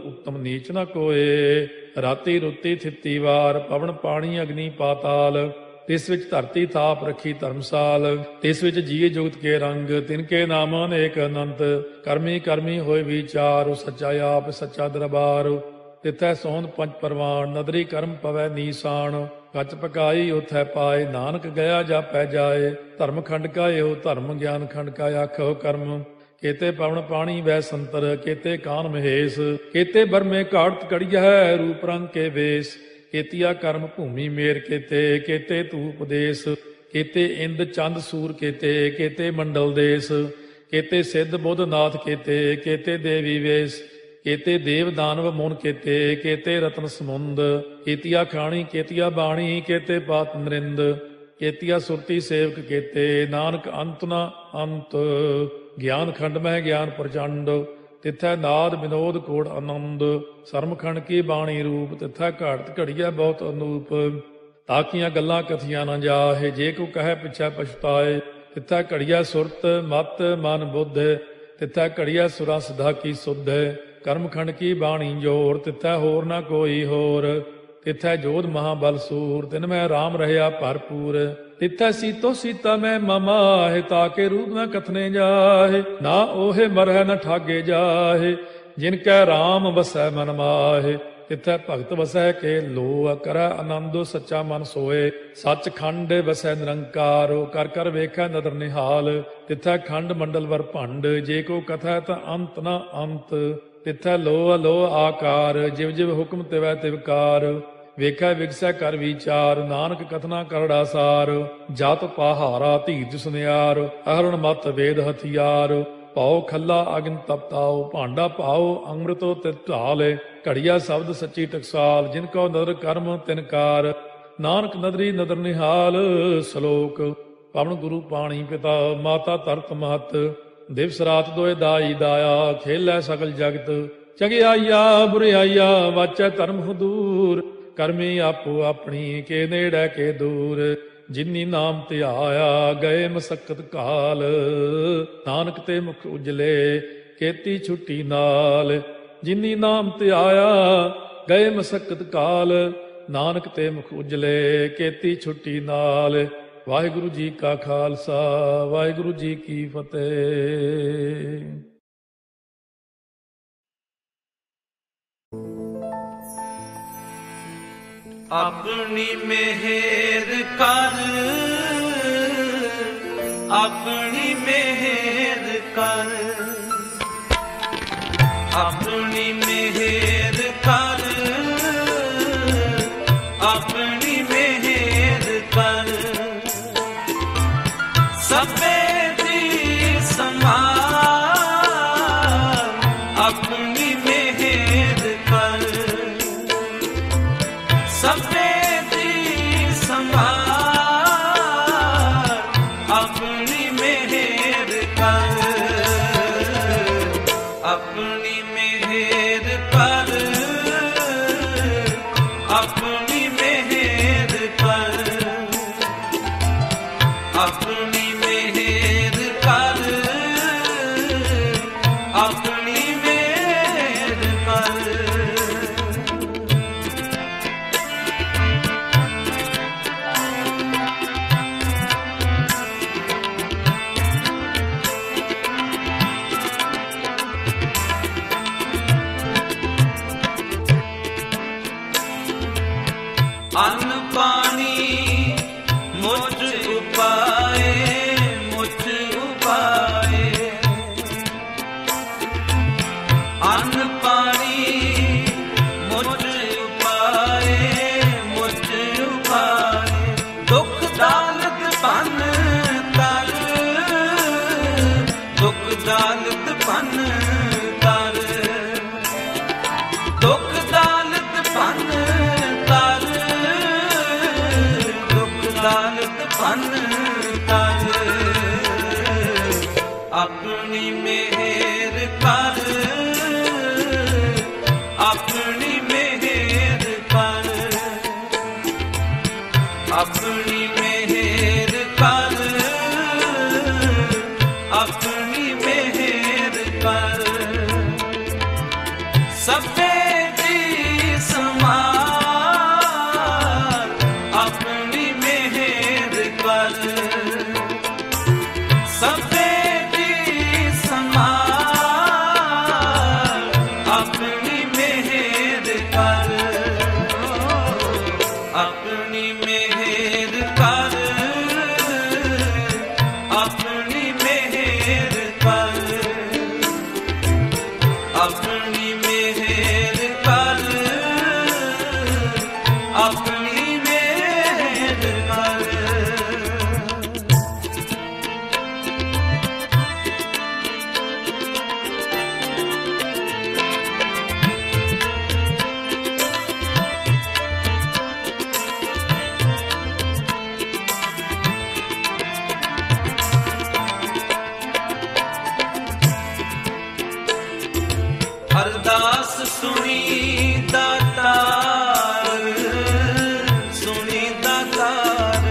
ਉੱਤਮ ਨੀਚ ਨਾ ਕੋਏ। ਰਾਤੀ ਰੁੱਤੀ ਥਿੱਤੀ ਵਾਰ, ਪਵਨ ਪਾਣੀ ਅਗਨੀ ਪਾਤਾਲ। ਤਿਸ ਵਿੱਚ ਧਰਤੀ ਥਾਪ ਰੱਖੀ ਧਰਮਸਾਲ। ਤਿਸ ਵਿੱਚ ਜੀਏ ਜੁਗਤ ਕੇ ਰੰਗ, ਤਿਨਕੇ ਨਾਮ ਅਨੇਕ ਅਨੰਤ। ਕਰਮੀ ਕਰਮੀ ਹੋਏ ਵਿਚਾਰ, ਸੱਚਾ ਆਪ ਸੱਚਾ ਦਰਬਾਰ। ਤਿਥੈ ਸੋਹਣ ਪੰਜ ਪਰਵਾਨ, ਨਦਰੀ ਕਰਮ ਪਵੈ ਨੀਸਾਨ। ਕੱਚ ਪਕਾਈ ਉਥੈ ਪਾਏ, ਨਾਨਕ ਗਿਆ ਜਾਪੈ ਜਾਏ। ਧਰਮ ਖੰਡ ਕਾ ਇਹੋ ਧਰਮ, ਗਿਆਨ ਖੰਡ ਕਾ ਆਖੋ ਕਰਮ। ਕੇਤੇ ਪਵਨ ਪਾਣੀ ਵੈ ਸੰਤਰ, ਕੇਤੇ ਕਾਨ ਮਹੇਸ਼। ਕੇਤੇ ਬਰਮੇ ਘਾੜਤ ਕੜੀਐ, ਰੂਪ ਰੰਗ ਕੇ ਵੇਸ। ਕੇਤੀਆ ਕਰਮ ਭੂਮੀ ਮੇਰ ਕੇਤੇ, ਕੇਤੇ ਧੂਪ ਦੇਸ। ਕੇਤੇ ਇੰਦ ਚੰਦ ਸੂਰ ਕੇਤੇ, ਕੇਤੇ ਮੰਡਲ ਦੇਸ। ਕੇਤੇ ਸਿੱਧ ਬੁੱਧ ਨਾਥ ਕੇਤੇ, ਕੇਤੇ ਦੇਵੀ ਵੇਸ। केते देव दानव मुन केते, केते रत्न समुंद, केतिया खाणी केतिया बाणी, केते पात नरिंद, केतिया सुरती सेवक केते, नानक अंत न अंत। ज्ञान खंड में ज्ञान प्रचंड, तिथै नाद विनोद कोड़ आनंद। सरमखंड की बाणी रूप, तिथै घाड़त घड़िया बहुत अनूप। ताकियां गल्लां कथियां न जाहे, जे को कहे पिछै पछताए। तिथै घड़िया सुरत मत मन बुद्ध, तिथै घड़िया सुरा सिधा की सुध। कर्मखंड की बाणी जोर, तिथै होर न कोई होर। तिथै जोध महाबल सूर, तिन में राम रहया भरपूर। तिथै सीतो सीता में ममाहे, ताके रूप न कथने जाहे। ना ओहे मरह न ठागे जाहे, जिनकै राम वसै मन माहे। तिथै भगत वसै के लोह, करੈ आनंद सच्चा मन सोए। सच खंड वसै निरंकार, कर कर वेखै नदर निहाल। तिथै खंड मंडल वर भंड, जे को कथै ता अंत न अंत। तिथै लोह लोह आकार, जिव जिव हुक्म तिवै तिवकार। ਵੇਖੈ ਵਿਗਸੈ ਕਰ ਵਿਚਾਰ, ਨਾਨਕ ਕਥਨਾ ਕਰੜਾ ਸਾਰ। ਜਤ ਪਹਾਰਾ ਧੀਰਜ ਸੁਨਿਆਰ, ਅਹਰਣ ਮਤ ਵੇਦ ਹਥਿਆਰ। ਭਾਉ ਖੱਲਾ ਅਗਨ ਤਪਤਾਉ, ਭਾਂਡਾ ਭਾਉ ਅੰਮ੍ਰਿਤੋ ਤਿਤ ਢਾਲੇ। ਘੜੀਆ ਸ਼ਬਦ ਸੱਚੀ ਟਕਸਾਲ, ਜਿਨ ਕੋ ਨਦਰ ਕਰਮ ਤਿਨਕਾਰ। ਨਾਨਕ ਨਦਰੀ ਨਦਰ ਨਿਹਾਲ। ਸ਼ਲੋਕ ਪਵਨ ਗੁਰੂ ਪਾਣੀ ਪਿਤਾ, ਮਾਤਾ ਧਰਤ ਮਹਤ। ਦਿਵਸ ਰਾਤ ਦੋਇ ਦਾਈ ਦਾਇਆ, ਖੇਲੈ ਸਗਲ ਜਗਤ। ਚੰਗਿਆਈਆ ਬੁਰਿਆਈਆ, ਵਾਚੈ ਧਰਮ ਹਦੂਰ। ਕਰਮੀ ਆਪੋ ਆਪਣੀ, ਕੇ ਨੇੜੇ ਕੇ ਦੂਰ। ਜਿਨੀ ਨਾਮ ਧਿਆਇਆ, ਗਏ ਮਸਕਤ ਕਾਲ। ਨਾਨਕ ਤੇ ਮੁਖ ਉਜਲੇ, ਕੀਤੀ ਛੁੱਟੀ ਨਾਲ। ਜਿਨੀ ਨਾਮ ਧਿਆਇਆ, ਗਏ ਮਸਕਤ ਕਾਲ। ਨਾਨਕ ਤੇ ਮੁਖ ਉਜਲੇ, ਕੀਤੀ ਛੁੱਟੀ ਨਾਲ। ਵਾਹਿਗੁਰੂ ਜੀ ਕਾ ਖਾਲਸਾ, ਵਾਹਿਗੁਰੂ ਜੀ ਕੀ ਫਤਿਹ। ਆਪਣੀ ਮਿਹਰ ਕਰ, ਆਪਣੀ ਮਿਹਰ ਕਰ। ਆਪਣੀ ਮਿਹਰ ਕਰ, ਆਪਣੀ ਮਿਹਰ ਕਰ। ਸਭੇ ਦੀ ਸੰਭਾਲ, ਆਪਣੀ ਮਿਹਰ ਕਰ। ਸਭੇ ਦੀ ਸੰਭਾਲ, ਆਪਣੀ ਮਿਹਰ ਕਰ। ਆਪਣੀ ਮਿਹਰ ਕਰ, ਆਪਣੀ ਮਿਹਰ ਕਰ। ਆਪਣੀ ਮਿਹਰ ਕਰ, ਆਪਣੀ ਮਿਹਰ ਕਰ। ਅੰਨ ਪਾਣੀ ਮੁਝ ਉਪਾਏ, ਮੁਝ ਉਪਾਏ। ਅੰਨ ਪਾਣੀ ਮੁਝ ਉਪਾਏ, ਮੁਝ ਉਪਾਏ। ਦੁੱਖ ਦਾਲਤ ਭੰਨ ਕਰ, ਦੁੱਖ ਦਾਲਤ ਭੰਨ ਕਰ। ਦੁੱਖ ਦਾਲਤ ਭੰਨ ਕਰ, ਦਾਲਤ ਭੰਨ ਕਰ। ਆਪਣੀ ਮਿਹਰ ਕਰ, ਆਪਣੀ ਮਿਹਰ ਕਰ। ਆਪਣੀ ਮਿਹਰ ਕਰ, ਆਪਣੀ ਮਿਹਰ ਕਰ। ਸਭੇ ਦੀ ਸੰਭਾਲ, ਆਪਣੀ ਮਿਹਰ ਕਰ। ਸਭੇ ਦੀ ਸੰਭਾਲ, ਆਪਣੀ ਮਿਹਰ ਕਰ। ਆਪਣੀ ਮਿਹਰ ਕਰ, ਆਪਣੀ ਮਿਹਰ ਕਰ। ਆਪਣੀ ਮਿਹਰ अरदास सुनी दातार, सुनी दातार।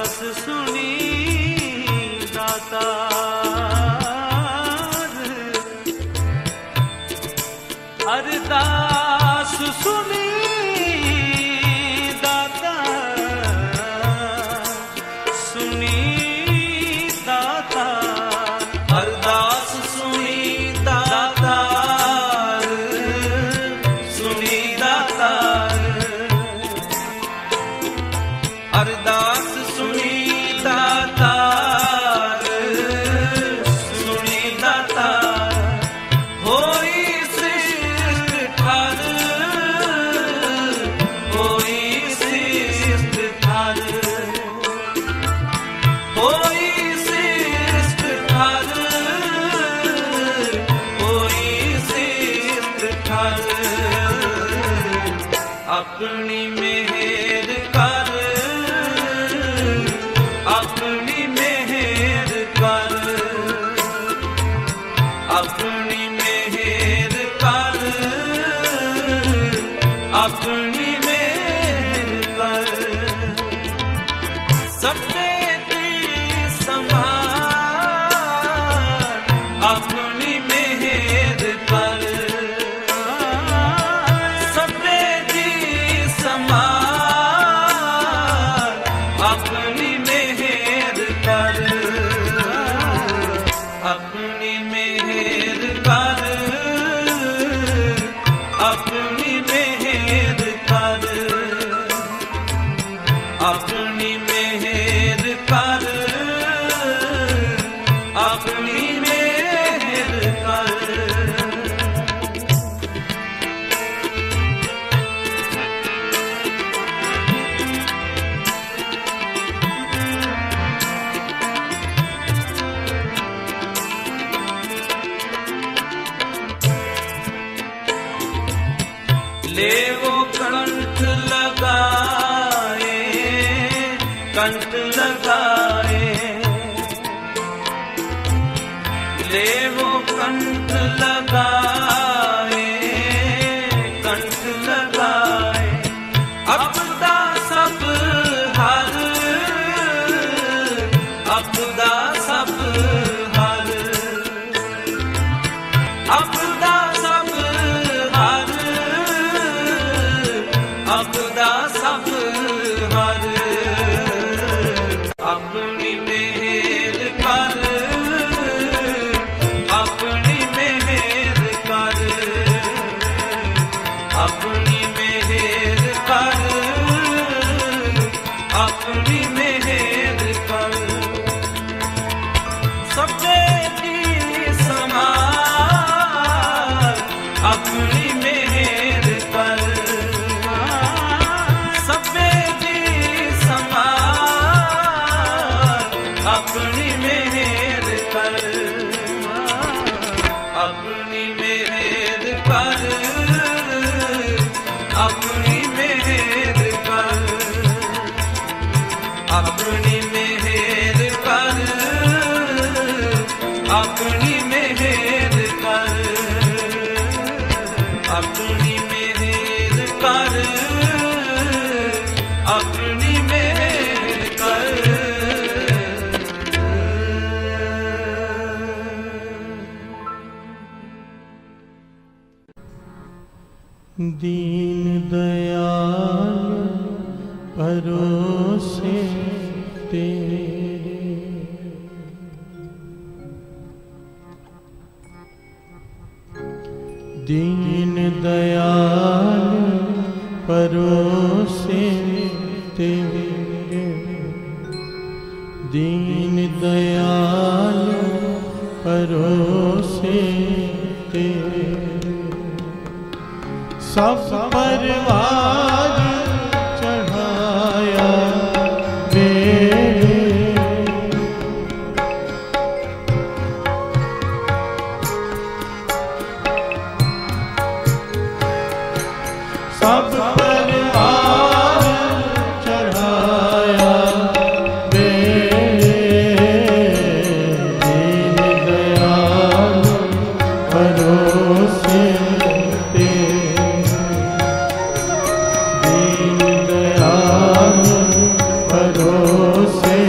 अरदास सुनी दातार, अरदास सुनी दातार, सुनी दातार। अरदास सुनी दातार, सुनी दातार। अरदास सुनी दातार, सुनी दातार। होई सृष्ट ठार, होई सृष्ट ठार, होई सृष्ट ठार, होई सृष्ट ठार। अपनी मेहर कर, अपनी मेहर कर, अपनी मेहर कर, अपनी मेहर कर। सबने दी संभाल, अपनी मेहर कर। सबने दी संभाल, अपनी मेहर कर, अपनी मेहर कर, अपनी मेहर कर, अपनी मेहर कर, अपनी मेहर कर। ले वो कंठ लगाए, कंठ लगाए। ले वो कंठ लगाए, कंठ लगाए। अपदा सब हर, अपदा सब हर, अपदा सब हर, अपदा सब हर। अपनी मेहर कर, अपनी मेहर कर, अपनी मेहर कर, अपनी मेहर कर। सबने दी संभाल, अपनी मेहर कर। सबने दी संभाल, अपनी मेहर कर, अपनी मेहर कर, अपनी मेहर कर, अपनी मेहर कर, अपनी मेहर कर, अपनी मेहर कर, अपनी मेहर कर। दीन दयाल परोसे तेरे, दीन दयाल परोसे तेरे, दीन दयाल परोसे तेरे। सब परवार चढ़ाया मेरे, सब परिवार चढ़ाया दीन दयाल भरोसे दीन दयाल भरोसे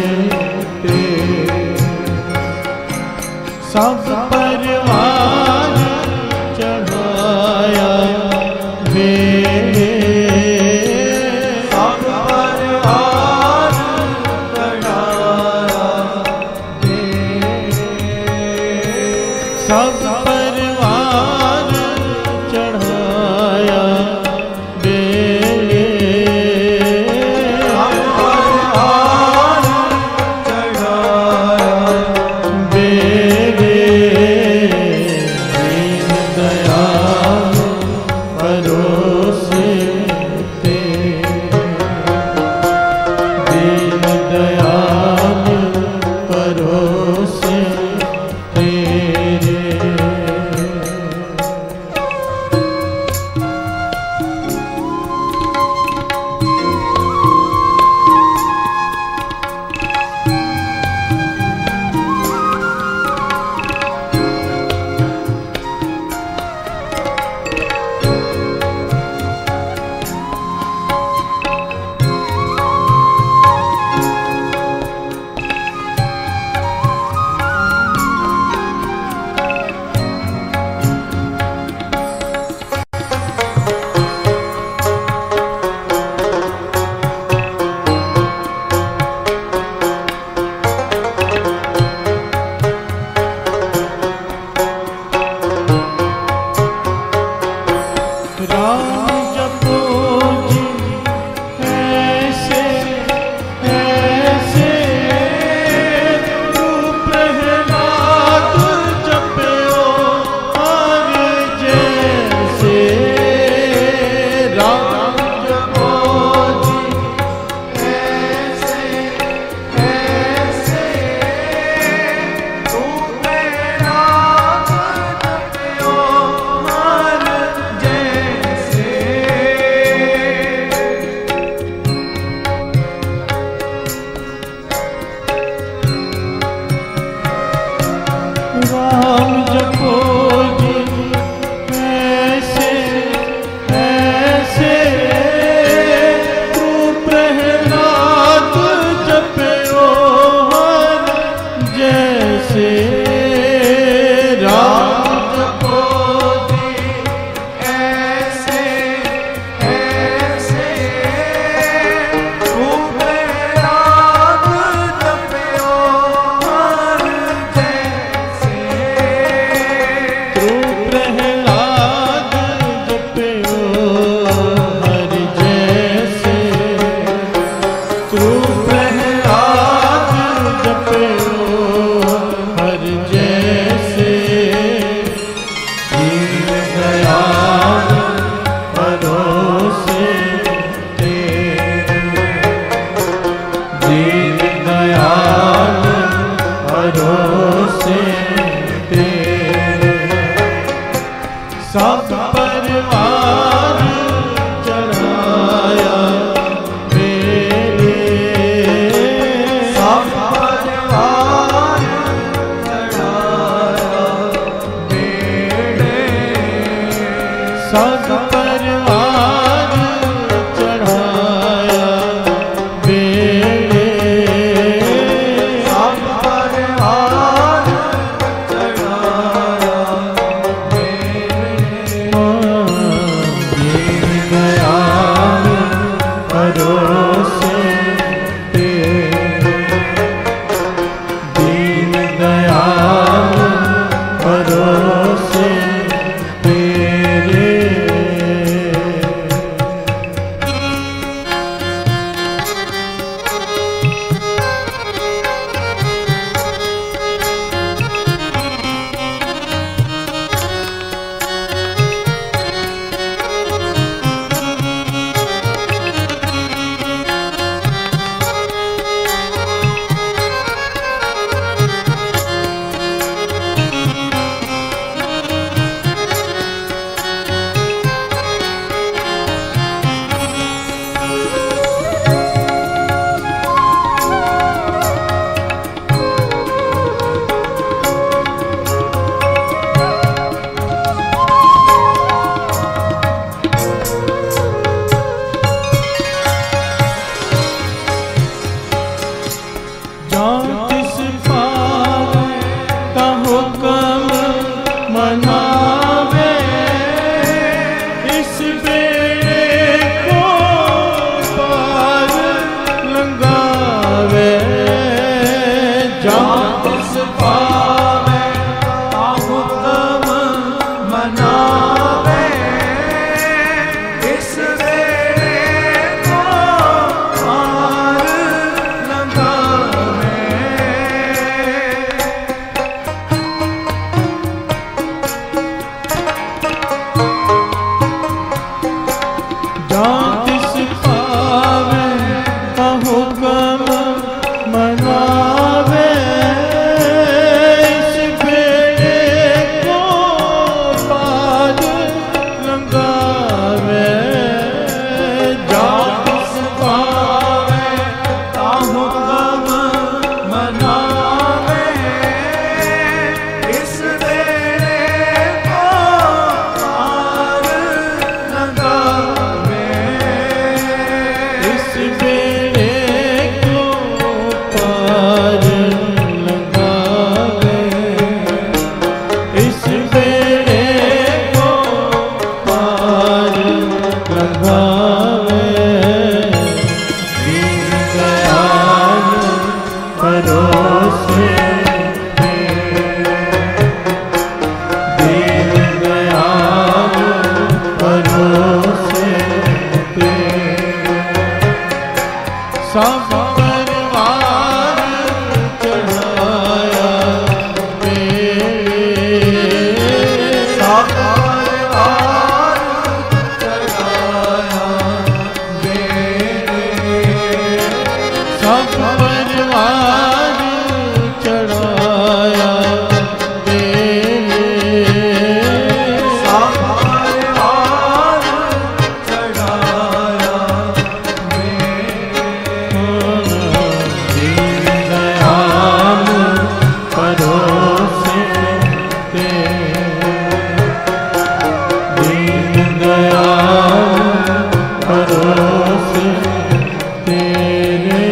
सब परिवार चढ़ाया सब परिवार चढ़ाया सब परिवार चढ़ाया सब परिवार चढ़ाया मेरे सब परिवार चढ़ाया मेरे सब परिवार चढ़ाया मेरे सब परिवार चढ़ाया प्रभावे दीन दयाल परोसे दीन दयाल परोसे सब परिवार चढ़ाया सब परिवार चढ़ाया सब परिवार चढ़ाया सब परिवार चढ़ाया दीन दयाल परोसे दीन दयाल परोसे तेरे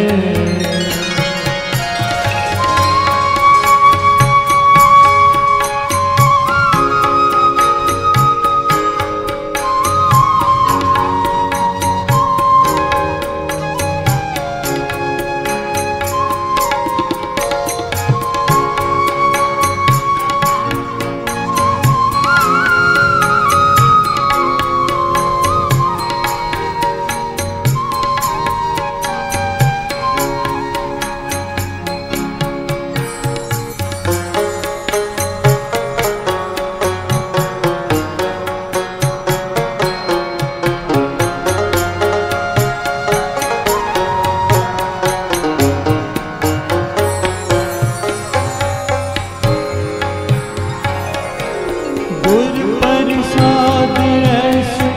गुर प्रसाद ऐसे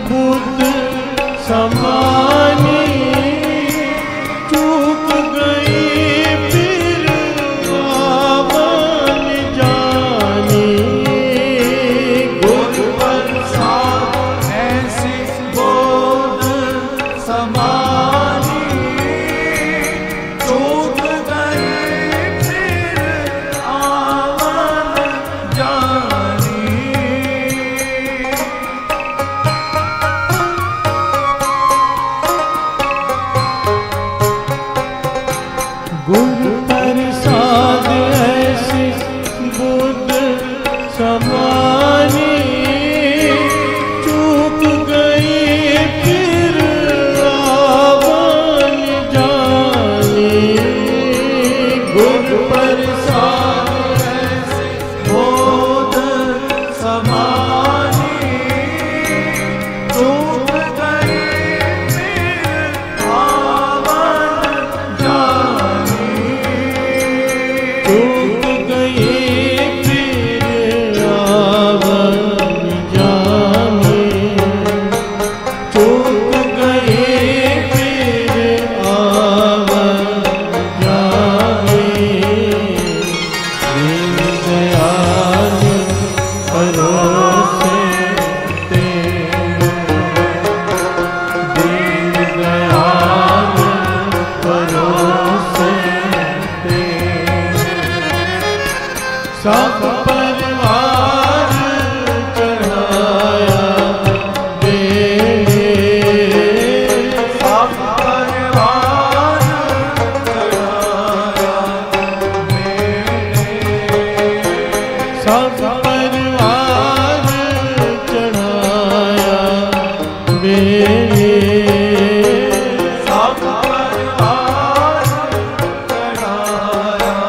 बुद्ध समानी चूक गई फिर आवन जानी गुर प्रसाद ऐसे बुद्ध समानी चूक गई फिर आवन जानी गुरु प्रसाद ऐसे बुद्ध समानी चूक गई फिर आवन जानी गुरु प्रसाद ऐसे बुद्ध समानी चूक गई फिर आवन जानी चूक गई फिर आवन जानी चूक गई फिर आवन जानी दीन दयाल परोसे दीन दयाल परोसे सब परिवार चढ़ाया सब परिवार चढ़ाया सब परिवार चढ़ाया सब परिवार चढ़ाया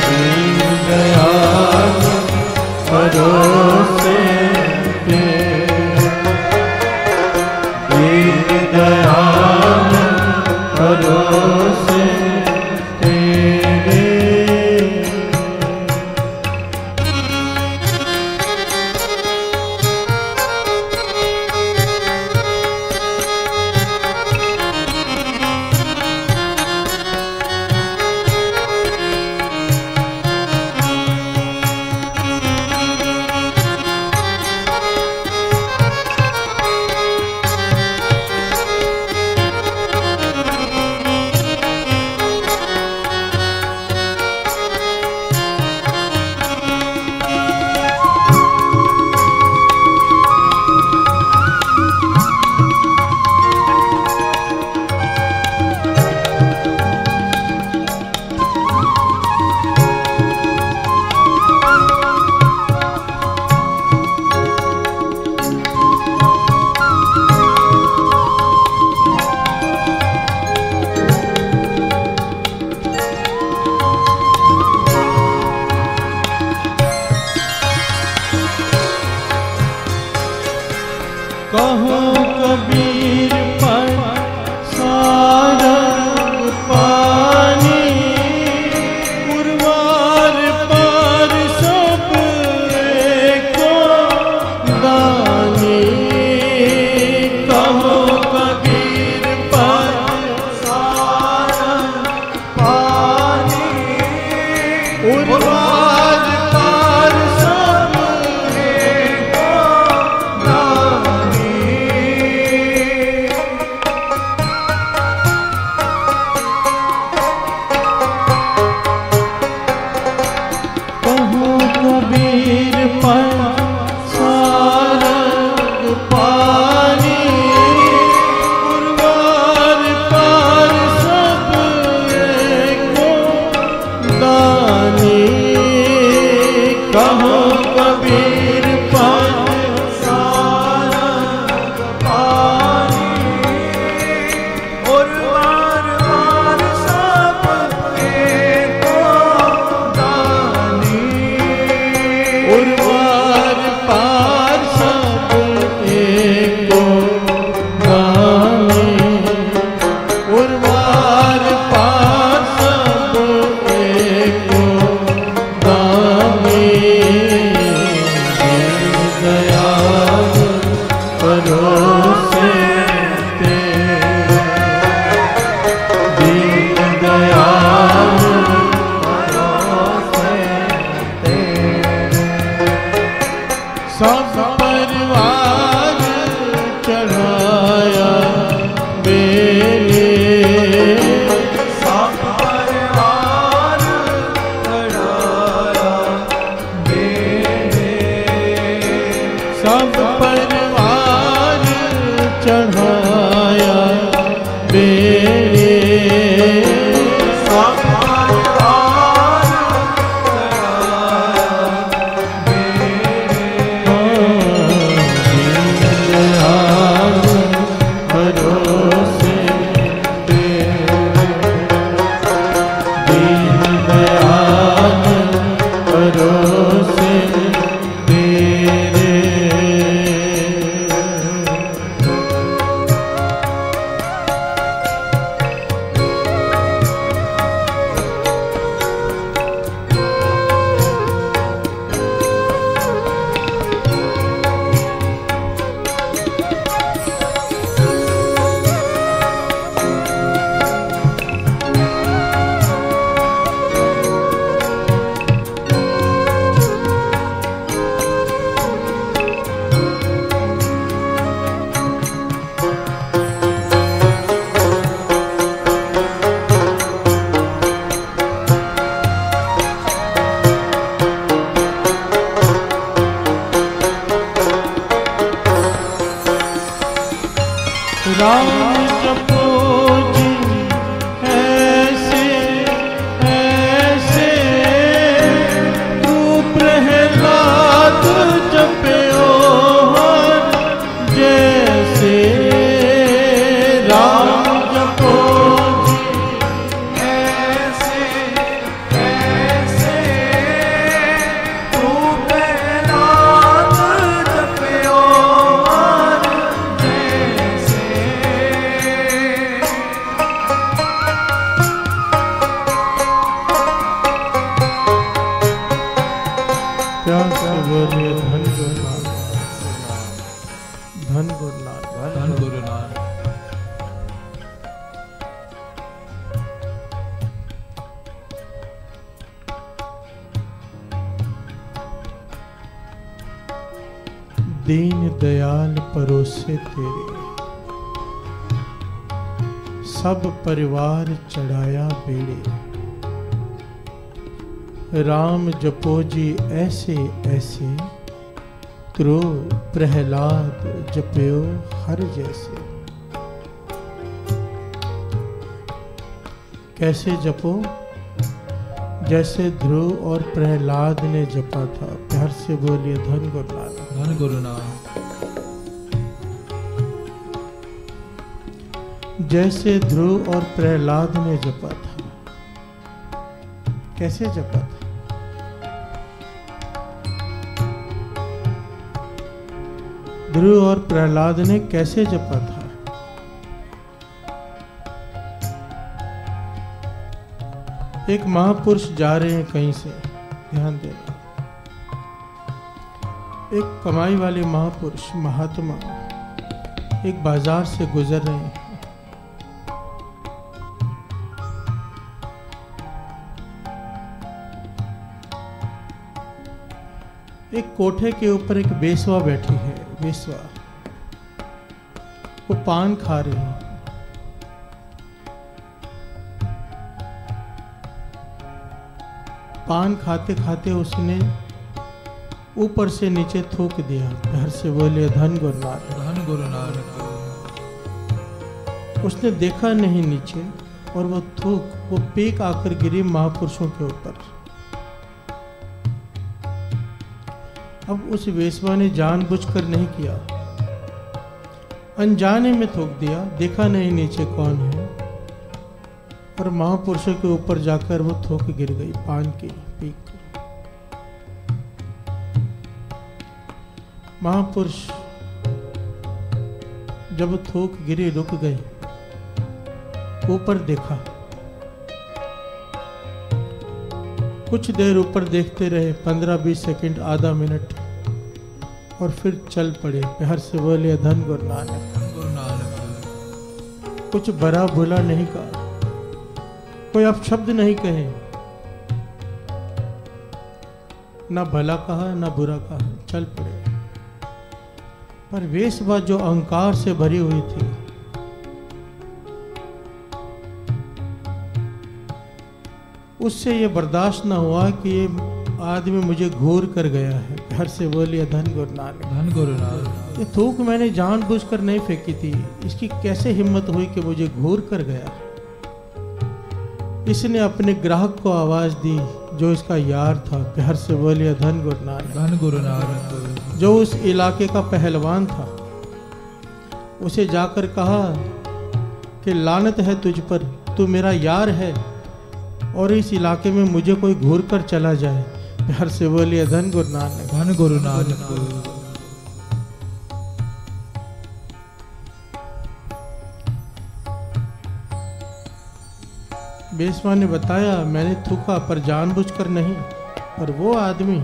दीन दयाल परोसे दीन दयाल परोसे तेरे कहो कबीर पर सारंग पानी, उर्वार पार सब एको दानी। कहो कबीर पर सारंग पानी, उर्वार पार सब एको दानी। कहो कबीर पर सारंग पानी, उर्वार पार सब एको दानी। कहो कबीर पर सारंग पानी, उर्वार पार सब एको दानी। उर्वार पार सब एको दानी। उर्वार पार सब एको दानी। दयाल परोसे तेरे, दीन दयाल परोसे तेरे। सब परिवार चढ़ाया बेले, सब परिवार चढ़ाया बेले। सब परिवार चढ़ाया बेले। सब परिवार चढ़ाया दयाल भरोसे तेरे, दीन दयाल भरोसे तेरे। राम जपो जी ऐसे ऐसे, तू प्रहलाद जपयो हर जैसे। राम जपो जी ऐसे ऐसे, तू प्रहलाद जपयो हर जैसे। प्यार से बोलिए धन गुरुनाथ, धन गुरुनाथ, धन गुरुनाथ। दीन दयाल परोसे तेरे, सब परिवार चढ़ाया बेड़े। राम जपो जी ऐसे ऐसे, ध्रुव प्रहलाद जपयो हर जैसे। कैसे जपो? जैसे ध्रुव और प्रहलाद ने जपा था। प्यार से बोलिए धन गुरुनाथ, धन गुरुनाथ। जैसे ध्रुव और प्रहलाद ने जपा था। कैसे जपा था? ध्रुव और प्रहलाद ने कैसे जपा था। एक महापुरुष जा रहे हैं कहीं से, ध्यान देना, एक कमाई वाले महापुरुष महात्मा एक बाजार से गुजर रहे हैं। एक कोठे के ऊपर एक बेसवा बैठी है। बेसवा वो पान खा रही है। पान खाते खाते उसने ऊपर से नीचे थूक दिया। घर से बोले धन गुरु नानक, धन गुरु नानक। उसने देखा नहीं नीचे और वो थूक, वो पीक आकर गिरी महापुरुषों के ऊपर। अब उस वेश्वा ने जानबूझकर नहीं किया, अनजाने में थूक दिया, देखा नहीं नीचे कौन है, और महापुरुषों के ऊपर जाकर वो थूक गिर गई पान की पीक। महापुरुष जब थूक गिरी रुक गई, ऊपर देखा, कुछ देर ऊपर देखते रहे, 15-20 सेकंड, आधा मिनट, और फिर चल पड़े। प्यार से बोले धन गुरु नानक, धन गुरु नानक। कुछ बड़ा बुला नहीं कहा, कोई अपशब्द नहीं कहे, ना भला कहा ना बुरा कहा, चल पड़े। पर वेश्वा जो अहंकार से भरी हुई थी, उससे ये बर्दाश्त न हुआ कि ये आदमी मुझे घूर कर गया है। घर से बोलिए धन गुरु नानक, धन गुरु नानक। ये थूक मैंने जानबूझकर नहीं फेंकी थी, इसकी कैसे हिम्मत हुई कि मुझे घूर कर गया। इसने अपने ग्राहक को आवाज दी जो इसका यार था। प्यार से बोलिए धन गुरु नानक, धन गुरु नानक। जो उस इलाके का पहलवान था, उसे जाकर कहा कि लानत है तुझ पर, तू मेरा यार है और इस इलाके में मुझे कोई घूर कर चला जाए। प्यार से बोलिए धन गुरु नानक, धन गुरु नानक। बेस्वा ने बताया मैंने थूका पर जानबूझकर नहीं, पर वो आदमी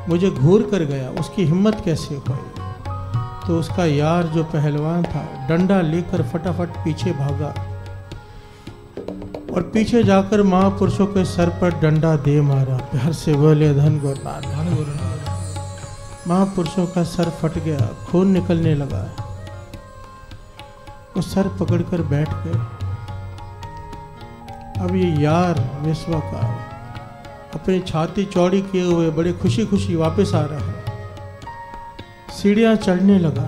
मुझे घूर कर गया, उसकी हिम्मत कैसे हुई। तो उसका यार जो पहलवान था डंडा लेकर फटाफट पीछे भागा और पीछे जाकर महापुरुषों के सर पर डंडा दे मारा। प्यार से बोले धन गुरु नानक, धन गुरु नानक। महापुरुषों का सर फट गया, खून निकलने लगा। वो सर पकड़कर बैठ गए। अब ये यार वेश्वा का अपनी छाती चौड़ी किए हुए बड़े खुशी खुशी वापस आ रहा है। सीढ़ियां चढ़ने लगा।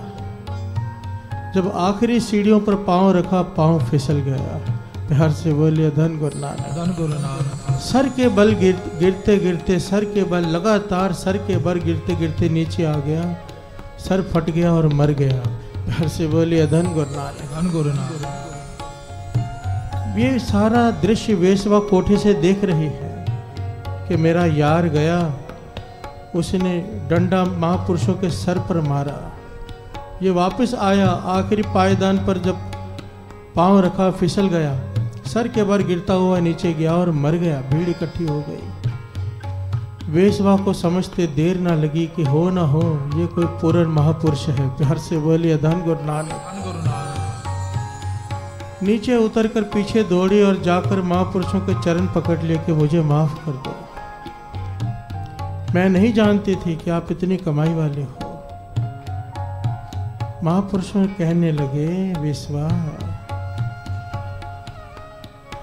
जब आखिरी सीढ़ियों पर पांव रखा, पांव फिसल गया। प्यार से बोलिए धन गुरु नानक, धन गुरु नानक। सर के बल गिरते गिरते, सर के बल लगातार सर के बल गिरते गिरते नीचे आ गया, सर फट गया और मर गया। प्यार से बोलिए धन गुरु नानक, धन गुरु नानक। ये सारा दृश्य वेश्वा कोठे से देख रही है कि मेरा यार गया, उसने डंडा महापुरुषों के सर पर मारा। ये वापस आया, आखिरी पायदान पर जब पांव रखा फिसल गया, सर के बार गिरता हुआ नीचे गया और मर गया। भीड़ इकट्ठी हो गई। वेश्वा को समझते देर ना लगी कि हो ना हो ये कोई पूर्ण महापुरुष है। प्यार से बोलिए धन गुरु नानक, धन गुरु नानक। नीचे उतरकर पीछे दौड़ी और जाकर महापुरुषों के चरण पकड़ लिए कि मुझे माफ कर दो, मैं नहीं जानती थी कि आप इतनी कमाई वाले हो। महापुरुषों कहने लगे वेश्वा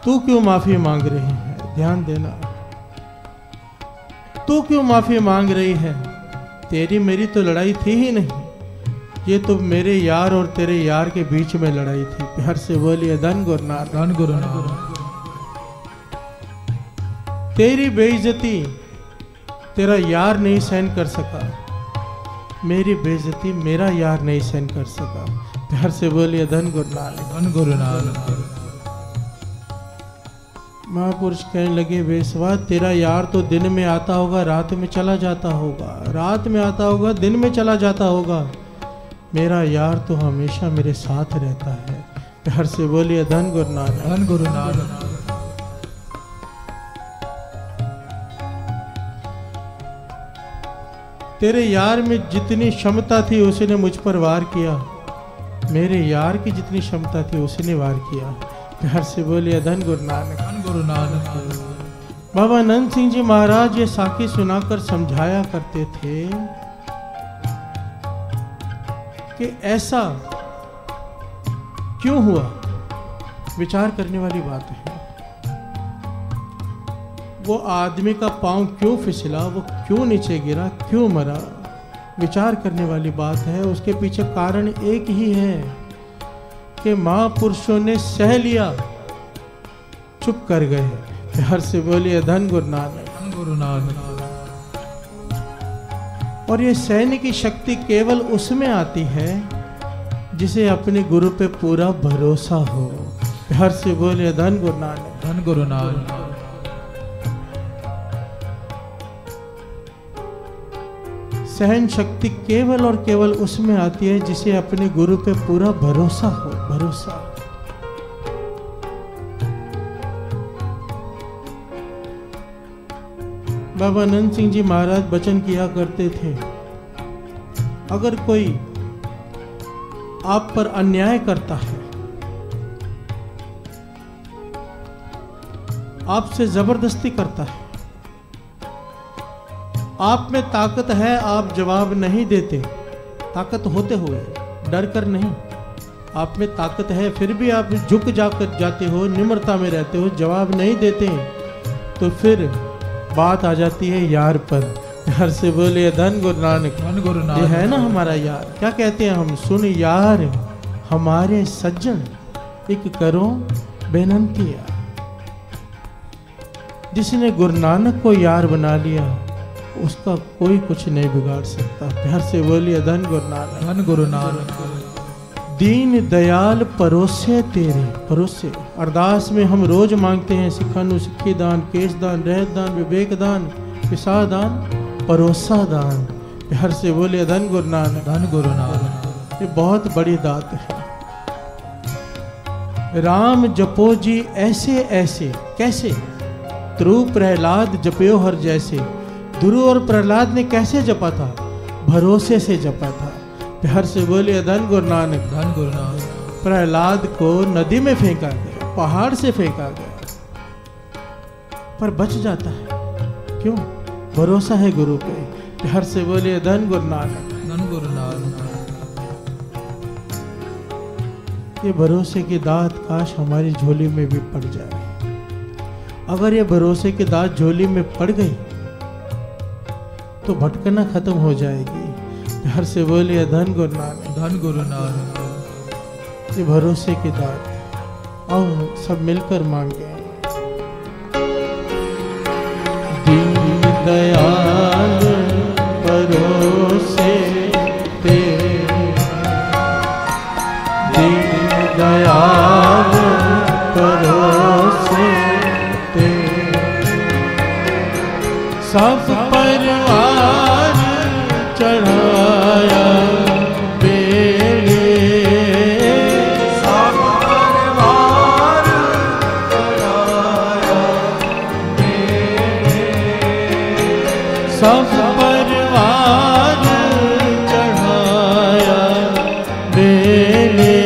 तू क्यों माफी मांग रही है। ध्यान देना, तू क्यों माफी मांग रही है, तेरी मेरी तो लड़ाई थी ही नहीं, ये तो मेरे यार और तेरे यार के बीच में लड़ाई थी। प्यार से बोलिए धन गुरु नानक, धन गुरु नानक। तेरी बेइज्जती तेरा यार नहीं सहन कर सका, मेरी बेइज्जती मेरा यार नहीं सहन कर सका। प्यार से बोलिए धन गुरु नानक, धन गुरु नानक। महापुरुष कहने लगे, वेसवा तेरा यार तो दिन में आता होगा, रात में चला जाता होगा, रात में आता होगा, दिन में चला जाता होगा। मेरा यार तो हमेशा मेरे साथ रहता है। प्यार से बोलिए धन गुरु नानक, धन गुरु नानक। तेरे यार में जितनी क्षमता थी उसने मुझ पर वार किया, मेरे यार की जितनी क्षमता थी उसने वार किया। प्यार से बोलिए धन गुरु नानक, धन गुरु नानक। बाबा नंद सिंह जी महाराज ये साखी सुनाकर समझाया करते थे कि ऐसा क्यों हुआ। विचार करने वाली बात है। वो आदमी का पांव क्यों फिसला, वो क्यों नीचे गिरा, क्यों मरा, विचार करने वाली बात है। उसके पीछे कारण एक ही है कि महापुरुषों ने सह लिया, चुप कर गए। प्यार से बोलिए धन गुरु नानक, धन गुरु नानक। और ये सहने की शक्ति केवल उसमें आती है जिसे अपने गुरु पे पूरा भरोसा हो। प्यार से बोलिए धन गुरु नानक, धन गुरु नानक। सहन शक्ति केवल और केवल उसमें आती है जिसे अपने गुरु पे पूरा भरोसा हो। भरोसा। बाबा नंद सिंह जी महाराज वचन किया करते थे, अगर कोई आप पर अन्याय करता है, आपसे जबरदस्ती करता है, आप में ताकत है, आप जवाब नहीं देते, ताकत होते हुए डर कर नहीं, आप में ताकत है फिर भी आप झुक जाकर जाते हो, निम्रता में रहते हो, जवाब नहीं देते, तो फिर बात आ जाती है यार पर। यार से बोलिए धन गुरु नानक, धन गुरु नानक। ये है ना हमारा यार। क्या कहते हैं हम, सुन यार हमारे सज्जन, एक करो बेनंतिया। जिसने गुरु नानक को यार बना लिया उसका कोई कुछ नहीं बिगाड़ सकता। प्यार से बोलिए धन गुरु नानक, धन गुरु नानक। दीन दयाल परोसे तेरे, परोसे। अरदास में हम रोज मांगते हैं सिखानु सिक्खी दान, केश दान, रहत दान, विवेक दान, पिसा दान, परोसा दान। प्यार से बोलिए धन गुरु नानक, धन गुरु नानक। ये बहुत बड़ी दात है। राम जपो जी ऐसे ऐसे, कैसे? ध्रुव प्रहलाद जपयो हर जैसे। ध्रुव और प्रहलाद ने कैसे जपा था? भरोसे से जपा था। प्यार से बोलिए धन गुरु नानक, धन गुरु नानक। प्रहलाद को नदी में फेंका गया, पहाड़ से फेंका गया, पर बच जाता है। क्यों? भरोसा है गुरु पे। प्यार से बोलिए धन गुरु नानक, धन गुरु नानक। ये भरोसे की दात काश हमारी झोली में भी पड़ जाए। अगर ये भरोसे की दात झोली में पड़ गई तो भटकना खत्म हो जाएगी। प्यार से बोलिए धन गुरु नानक, धन गुरु नानक। ये भरोसे की दात। और सब मिलकर मांगे। दीन दयाल परोसे तेरे, दीन दयाल परोसे तेरे, सब परिवार चढ़ाया बेड़े, सब परिवार चढ़ाया बेड़े, सब परिवार चढ़ाया बेड़े, सब परिवार चढ़ाया बेड़े।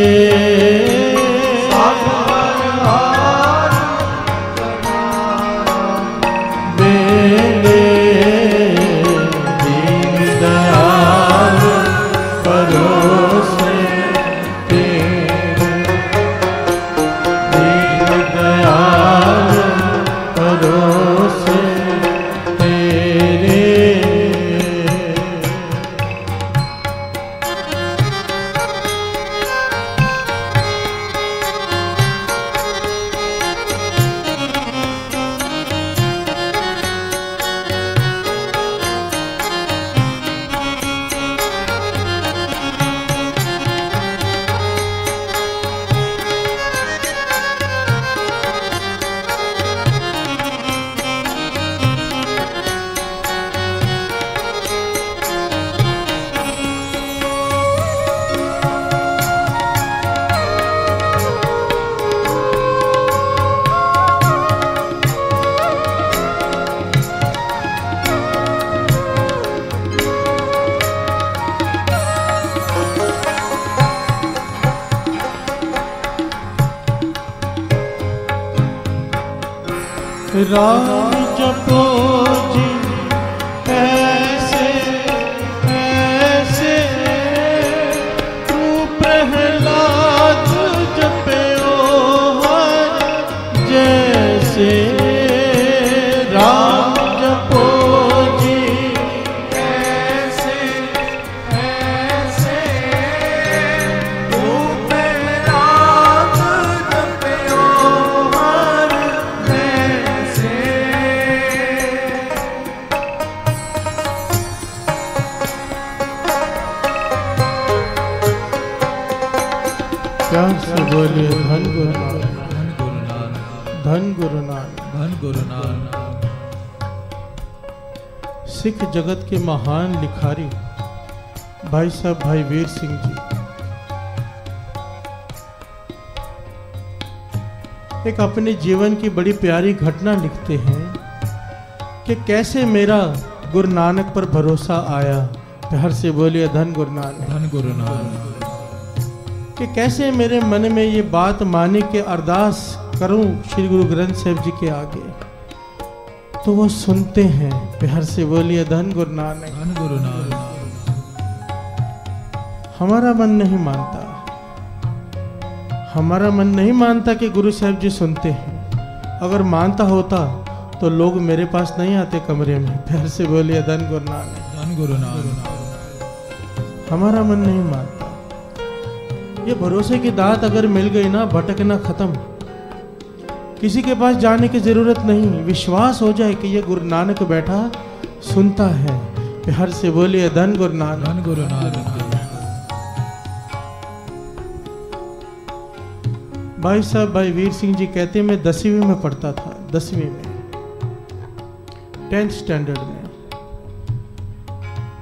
राम जपो जी ऐसे ऐसे, तू प्रहलाद जपयो हर जैसे। राम जपो जी ऐसे ऐसे, तू प्रहलाद जपयो हर जैसे। प्यार से बोले धन गुरु नानक, धन गुरु नानक, धन गुरु नानक। धन गुरु नानक। सिख जगत के महान लिखारी भाई साहब भाई वीर सिंह जी एक अपने जीवन की बड़ी प्यारी घटना लिखते हैं कि कैसे मेरा गुरु नानक पर भरोसा आया। प्यार से बोलिए धन गुरु नानक। धन गुरु नानक। कि कैसे मेरे मन में ये बात माने के अरदास करूं श्री गुरु ग्रंथ साहिब जी के आगे, तो वो सुनते हैं। प्यार से बोलिए धन गुरु नानक। धन गुरु नानक। हमारा मन नहीं मानता, हमारा मन नहीं मानता कि गुरु साहिब जी सुनते हैं। अगर मानता होता तो लोग मेरे पास नहीं आते कमरे में। प्यार से बोलिए धन गुरु नानक। धन गुरु नानक। हमारा मन नहीं मानता। ये भरोसे की दात अगर मिल गई ना, भटकना खत्म। किसी के पास जाने की जरूरत नहीं, विश्वास हो जाए कि ये गुरु नानक बैठा सुनता है। प्यार से बोलिए धन गुरु नानक। धन गुरु नानक। भाई साहब भाई वीर सिंह जी कहते मैं 10वीं में पढ़ता था, 10वीं में 10th स्टैंडर्ड में।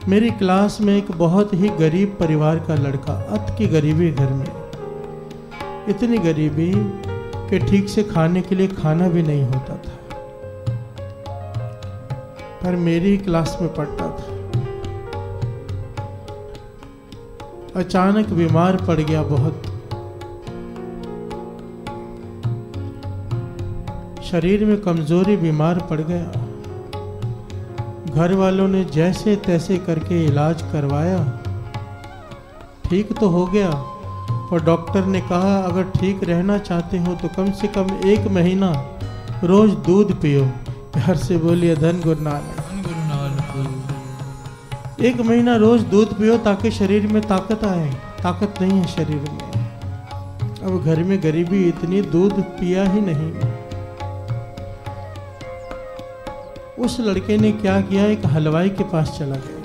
मेरी क्लास में एक बहुत ही गरीब परिवार का लड़का, अत की गरीबी घर में, इतनी गरीबी कि ठीक से खाने के लिए खाना भी नहीं होता था, पर मेरी क्लास में पढ़ता था। अचानक बीमार पड़ गया बहुत, शरीर में कमजोरी, बीमार पड़ गया। घर वालों ने जैसे तैसे करके इलाज करवाया, ठीक तो हो गया, और डॉक्टर ने कहा अगर ठीक रहना चाहते हो तो कम से कम 1 महीना रोज दूध पियो। प्यार से बोलिए धन गुरु नानक। धन गुरु नानक। 1 महीना रोज दूध पियो ताकि शरीर में ताकत आए। ताकत नहीं है शरीर में। अब घर में गरीबी इतनी, दूध पिया ही नहीं। उस लड़के ने क्या किया, एक हलवाई के पास चला गया।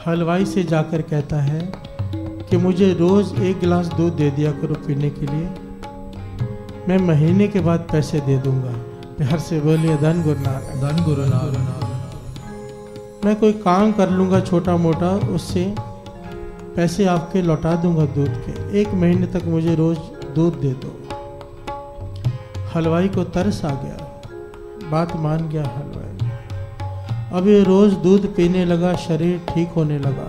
हलवाई से जाकर कहता है कि मुझे रोज 1 गिलास दूध दे दिया करो पीने के लिए, मैं महीने के बाद पैसे दे दूंगा। प्यार से बोलिए धन गुरु नानक। धन गुरु नानक। मैं कोई काम कर लूंगा छोटा मोटा, उससे पैसे आपके लौटा दूंगा दूध के। 1 महीने तक मुझे रोज दूध दे दो। हलवाई को तरस आ गया, बात मान गया हलवाई। अब ये रोज दूध पीने लगा, शरीर ठीक होने लगा,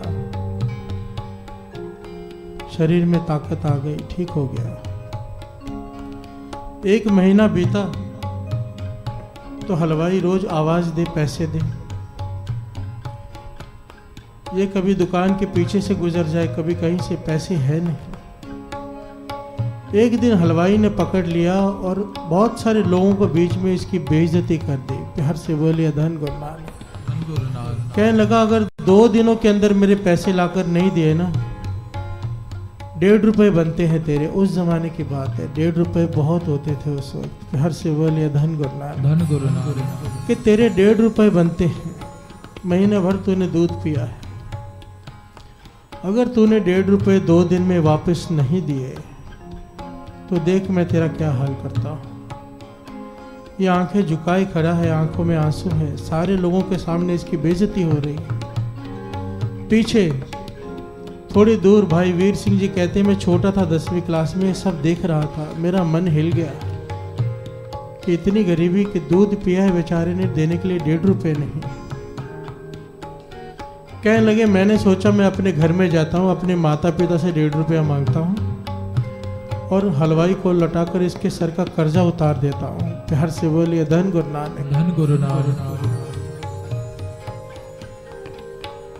शरीर में ताकत आ गई, ठीक हो गया। 1 महीना बीता तो हलवाई रोज आवाज दे पैसे दे। ये कभी दुकान के पीछे से गुजर जाए, कभी कहीं से, पैसे है नहीं। एक दिन हलवाई ने पकड़ लिया और बहुत सारे लोगों को बीच में इसकी बेइज्जती कर दी। प्यार से बोलिए धन गुरु नानक। धन गुरु नानक। कहने लगा अगर 2 दिनों के अंदर मेरे पैसे लाकर नहीं दिए ना, 1.5 रुपए बनते हैं तेरे। उस जमाने की बात है, 1.5 रुपए बहुत होते थे उस वक्त। प्यार से बोलिए धन गुरु नानक। धन गुरु नानक। कि तेरे 1.5 रुपए बनते हैं, महीने भर तूने दूध पिया है। अगर तूने 1.5 रुपए 2 दिन में वापस नहीं दिए तो देख मैं तेरा क्या हाल करता हूँ। ये आंखें झुकाए खड़ा है, आंखों में आंसू है, सारे लोगों के सामने इसकी बेइज्जती हो रही है। पीछे थोड़ी दूर भाई वीर सिंह जी कहते मैं छोटा था, 10वीं क्लास में, सब देख रहा था। मेरा मन हिल गया कि इतनी गरीबी कि दूध पिया है बेचारे ने, देने के लिए 1.5 रुपए नहीं। कहने लगे मैंने सोचा मैं अपने घर में जाता हूँ, अपने माता पिता से 1.5 रुपया मांगता हूँ और हलवाई को लौटाकर इसके सर का कर्जा उतार देता हूँ। प्यार से बोलिए धन गुरु नानक। धन गुरु नानक।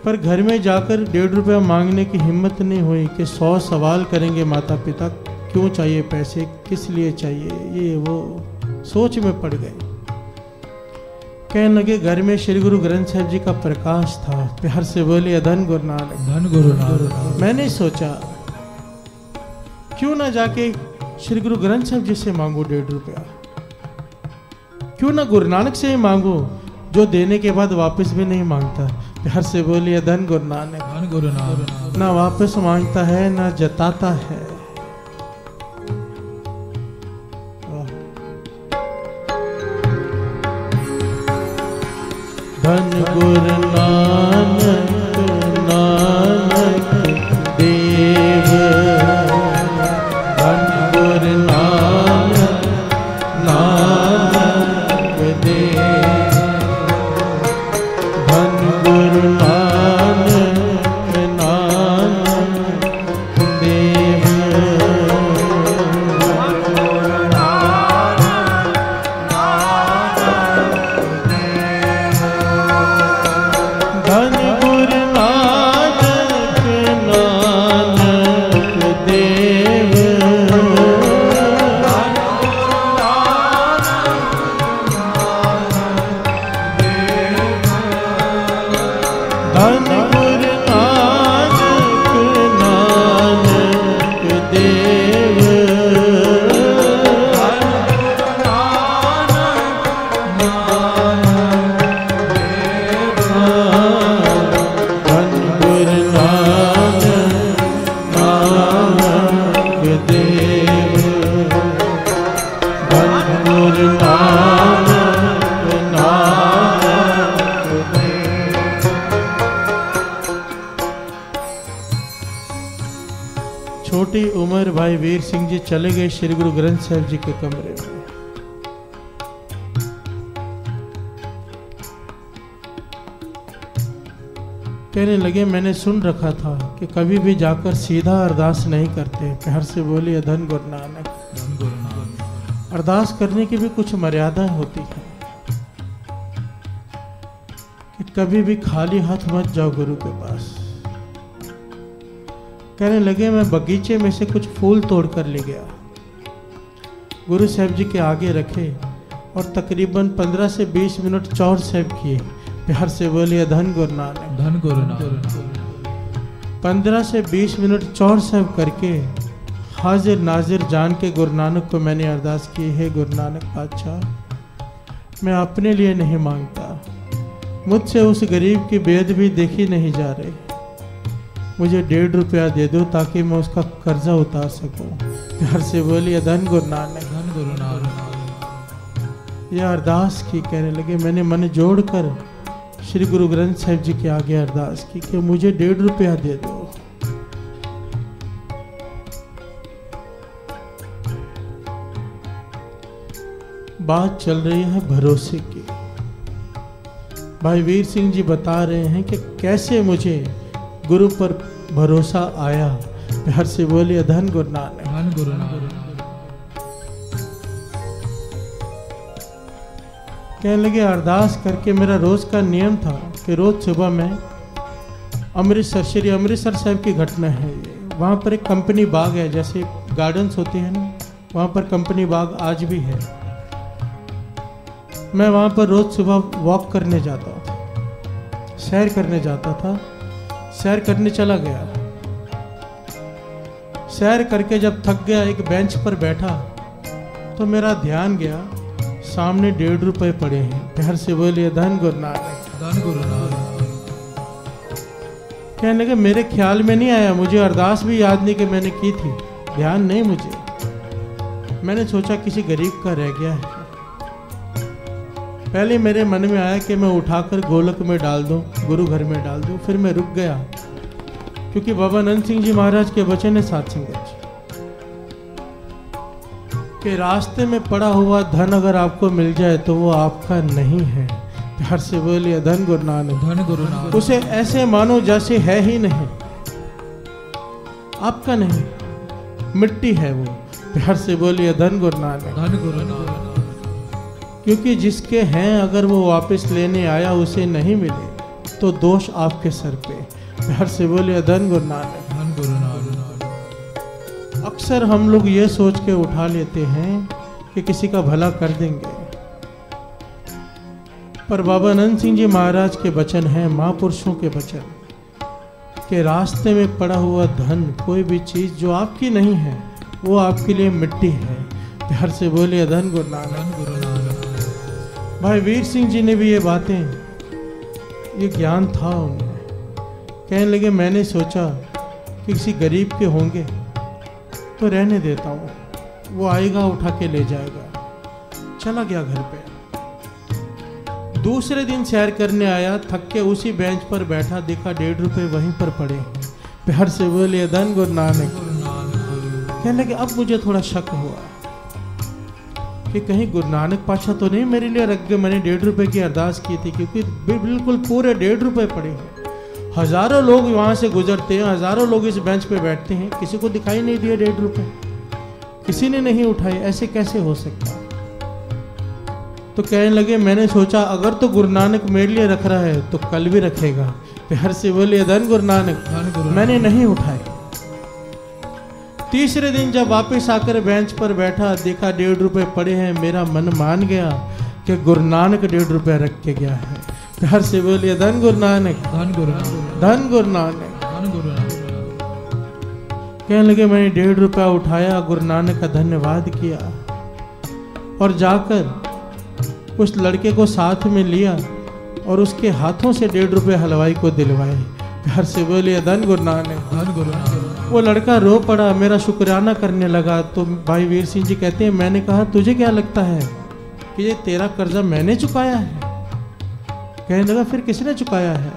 पर घर में जाकर 1.5 रुपया मांगने की हिम्मत नहीं हुई कि 100 सवाल करेंगे माता पिता, क्यों चाहिए पैसे, किस लिए चाहिए, ये वो सोच में पड़ गए। कहने लगे घर में श्री गुरु ग्रंथ साहिब जी का प्रकाश था। प्यार से बोलिए धन गुरु नानक। धन गुरु नानक। मैंने सोचा क्यों ना जाके श्री गुरु ग्रंथ साहिब जी से मांगू 1.5 रुपया, क्यों ना गुरु नानक से ही मांगू जो देने के बाद वापस भी नहीं मांगता। प्यार से बोलिए धन गुरु नानक। धन गुरु नानक। ना वापस मांगता है ना जताता है। धन गुरु नानक नानक देव, धन गुरु नानक नानक देव, धन गुरु नानक नानक देव, धन गुरु नानक नानक देव, धन गुरु नानक नानक देव, धन गुरु नानक नानक देव, धन गुरु नानक नानक देव। छोटी उम्र भाई वीर सिंह जी चले गए श्री गुरु ग्रंथ साहिब जी के कमरे में। कहने लगे मैंने सुन रखा था कि कभी भी जाकर सीधा अरदास नहीं करते। प्यार से बोलिए धन गुरु नानक। धन गुरु नानक। अरदास करने की भी कुछ मर्यादा होती है कि कभी भी खाली हाथ मत जाओ गुरु के पास। कहने लगे मैं बगीचे में से कुछ फूल तोड़ कर ले गया, गुरु साहब जी के आगे रखे और तकरीबन 15 से 20 मिनट चौर साहब किए। प्यार से बोलिए धन गुरु नानक। धन गुरु नानक। 15 से 20 मिनट चौर साहब करके हाजिर नाजिर जान के गुरु नानक को मैंने अरदास की है, गुरु नानक पातशाह मैं अपने लिए नहीं मांगता, मुझसे उस गरीब की बेद भी देखी नहीं जा रही, मुझे 1.5 रुपया दे दो ताकि मैं उसका कर्जा उतार सकूं। प्यार से बोलिए धन गुरु नानक। धन गुरु नानक। यह अरदास की। कहने लगे मैंने मन जोड़कर श्री गुरु ग्रंथ साहिब जी के आगे अरदास की कि मुझे 1.5 रुपया दे दो। बात चल रही है भरोसे की। भाई वीर सिंह जी बता रहे हैं कि कैसे मुझे गुरु पर भरोसा आया। प्यार से बोलिए धन गुरु नानक। धन गुरु नानक। कहने लगे अरदास करके मेरा रोज का नियम था कि रोज सुबह में अमृतसर, श्री अमृतसर साहिब की घटना है ये। वहाँ पर एक कंपनी बाग है, जैसे गार्डन्स होते हैं ना, वहाँ पर कंपनी बाग आज भी है। मैं वहाँ पर रोज सुबह वॉक करने जाता था, सैर करने जाता था। सैर करने चला गया, सैर करके जब थक गया एक बेंच पर बैठा तो मेरा ध्यान गया सामने 1.5 रुपए पड़े हैं। प्यार से बोलिए धन गुरु नानक। धन गुरु नानक। कहने लगे मेरे ख्याल में नहीं आया, मुझे अरदास भी याद नहीं कि मैंने की थी, ध्यान नहीं मुझे। मैंने सोचा किसी गरीब का रह गया है। पहले मेरे मन में आया कि मैं उठाकर गोलक में डाल दूं, गुरु घर में डाल दूं। फिर मैं रुक गया क्योंकि बाबा नंद सिंह जी महाराज के वचन है साथ संगत जी कि रास्ते में पड़ा हुआ धन अगर आपको मिल जाए तो वो आपका नहीं है। प्यार से बोलिए धन गुरु नानक। धन गुरु नानक। उसे ऐसे मानो जैसे है ही नहीं, आपका नहीं, मिट्टी है वो। प्यार से बोलिए धन गुरु नानक। धन गुरु नानक। क्योंकि जिसके हैं अगर वो वापस लेने आया उसे नहीं मिले तो दोष आपके सर पे। प्यार से बोलिए धन गुरु नानक। धन गुरु नानक। अक्सर हम लोग ये सोच के उठा लेते हैं कि किसी का भला कर देंगे, पर बाबा आनंद सिंह जी महाराज के वचन हैं, महापुरुषों के वचन, कि रास्ते में पड़ा हुआ धन, कोई भी चीज जो आपकी नहीं है वो आपके लिए मिट्टी है। प्यार से बोलिए धन गुरु नानक। धन गुरु नानक। भाई वीर सिंह जी ने भी ये बातें, ये ज्ञान था उन्हें। कहने लगे मैंने सोचा कि किसी गरीब के होंगे तो रहने देता हूँ, वो आएगा उठा के ले जाएगा। चला गया घर पे। दूसरे दिन सैर करने आया, थक के उसी बेंच पर बैठा, देखा 1.5 रुपए वहीं पर पड़े हैं। प्यार से बोलिए धन गुरु नानक। कहने लगे अब मुझे थोड़ा शक हुआ कि कहीं गुरु नानक पातशाह तो नहीं मेरे लिए रख गए। मैंने 1.5 रुपए की अरदास की थी, क्योंकि बिल्कुल पूरे 1.5 रुपए पड़े हैं। हजारों लोग वहां से गुजरते हैं, हजारों लोग इस बेंच पे बैठते हैं, किसी को दिखाई नहीं दिए 1.5 रुपए, किसी ने नहीं उठाए, ऐसे कैसे हो सकता। तो कहने लगे मैंने सोचा अगर तो गुरु नानक मेरे लिए रख रहा है तो कल भी रखेगा। प्यार से बोलिए धन गुरु नानक। मैंने नहीं उठाए। तीसरे दिन जब वापस आकर बेंच पर बैठा, देखा 1.5 रुपए पड़े हैं, मेरा मन मान गया कि गुरु नानक 1.5 रुपए रख के गया है। प्यार से बोलिए धन गुरु नानक। धन गुरु नानक। धन गुरु नानक। धन गुरु नानक। कहने लगे मैंने 1.5 रुपया उठाया, गुरु नानक का धन्यवाद किया और जाकर उस लड़के को साथ में लिया और उसके हाथों से 1.5 रुपए हलवाई को दिलवाए। प्यार से बोलिए धन गुरु नानक। धन गुरु नानक। वो लड़का रो पड़ा, मेरा शुक्राना करने लगा। तो भाई वीर सिंह जी कहते हैं मैंने कहा तुझे क्या लगता है कि ये तेरा कर्जा मैंने चुकाया है? कहने लगा फिर किसने चुकाया है?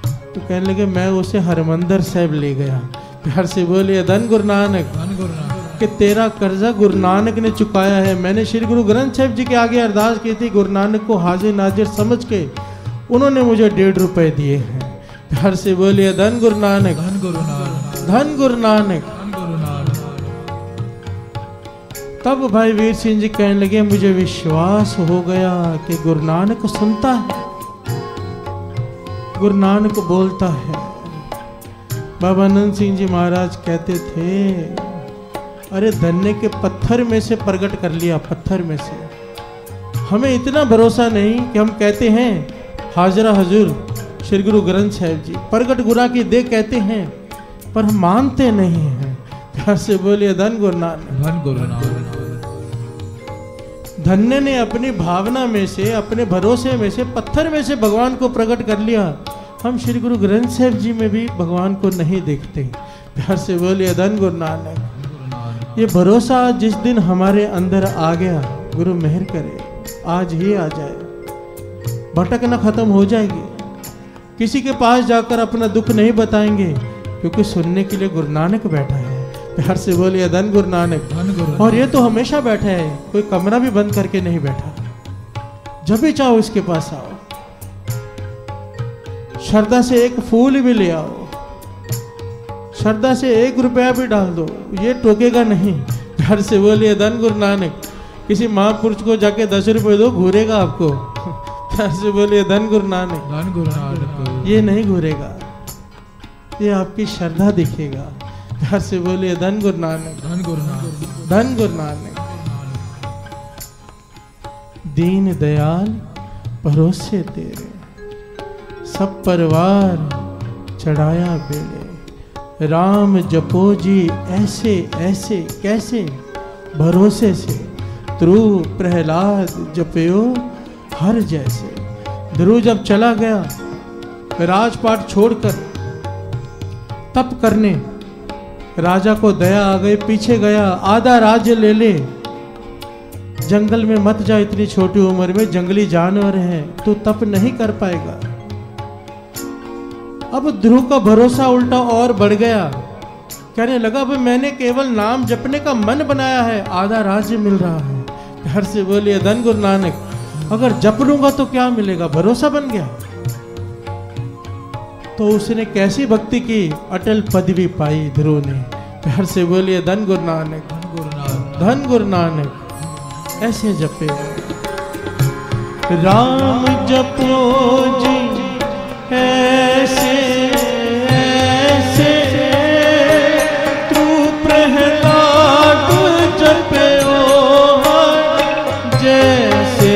तो कहने लगे मैं उसे हरमंदर साहिब ले गया। प्यार से बोलिए धन गुरु नानक। धन गुरु नानक। कि तेरा कर्जा गुरु नानक ने चुकाया है। मैंने श्री गुरु ग्रंथ साहिब जी के आगे अरदास की थी, गुरु नानक को हाजिर नाजिर समझ के उन्होंने मुझे 1.5 रुपए दिए हैं। प्यार से बोलिए धन गुरु नानक। धन गुरु नानक। धन गुरु नानक। धन गुरु नानक। तब भाई वीर सिंह जी कहने लगे मुझे विश्वास हो गया कि गुरु नानक सुनता है, गुरु नानक बोलता है। बाबा आनंद सिंह जी महाराज कहते थे अरे धन्य के पत्थर में से प्रकट कर लिया, पत्थर में से। हमें इतना भरोसा नहीं कि हम कहते हैं हाजरा हजूर श्री गुरु ग्रंथ साहिब जी प्रकट गुरा की दे कहते हैं, पर हम मानते नहीं हैं। प्यार से बोलिए धन गुरु नानक। धन गुरु नानक। धन्य ने अपनी भावना में से, अपने भरोसे में से, पत्थर में से भगवान को प्रकट कर लिया। हम श्री गुरु ग्रंथ साहिब जी में भी भगवान को नहीं देखते। प्यार से बोलिए धन गुरु नानक। ये भरोसा जिस दिन हमारे अंदर आ गया, गुरु मेहर करे आज ही आ जाए, भटकना खत्म हो जाएगी। किसी के पास जाकर अपना दुख नहीं बताएंगे, क्योंकि सुनने के लिए गुरु नानक बैठा है। प्यार से बोलिए धन गुरु नानक। धन गुरु। और ये तो हमेशा बैठा है, कोई कमरा भी बंद करके नहीं बैठा। जब भी चाहो इसके पास आओ, श्रद्धा से एक फूल भी ले आओ, श्रद्धा से 1 रुपया भी डाल दो, ये टोकेगा नहीं। प्यार से बोलिए धन गुरु नानक। किसी महापुरुष को जाके 10 रुपए दो, घूरेगा आपको। प्यार से बोलिए धन गुरु नानक। धन गुरु नानक। ये नहीं घूरेगा, ये आपकी श्रद्धा दिखेगा। प्यार से बोलिए धन गुरु नानक। धन गुरु नानक। धन गुरु नानक। दीन दयाल भरोसे तेरे, सब परवार चढ़ाया बेड़े। राम जपो जी ऐसे ऐसे कैसे, भरोसे से। ध्रुव प्रहलाद जपयो हर जैसे। ध्रुव जब चला गया राजपाट छोड़कर तप करने, राजा को दया आ गई, पीछे गया, आधा राज्य ले ले, जंगल में मत जा, इतनी छोटी उम्र में जंगली जानवर हैं, तू तप नहीं कर पाएगा। अब ध्रुव का भरोसा उल्टा और बढ़ गया, कहने लगा अब मैंने केवल नाम जपने का मन बनाया है, आधा राज्य मिल रहा है। प्यार से बोलिए धन गुरु नानक। अगर जप लूंगा तो क्या मिलेगा, भरोसा बन गया। तो उसने कैसी भक्ति की, अटल पदवी पाई ध्रुव ने। प्यार से बोलिए धन गुरु नानक। धन गुरु नानक। धन गुरु नानक ऐसे जपे। राम जपो जी ऐसे ऐसे, तू प्रहलाद जपे ओ जैसे।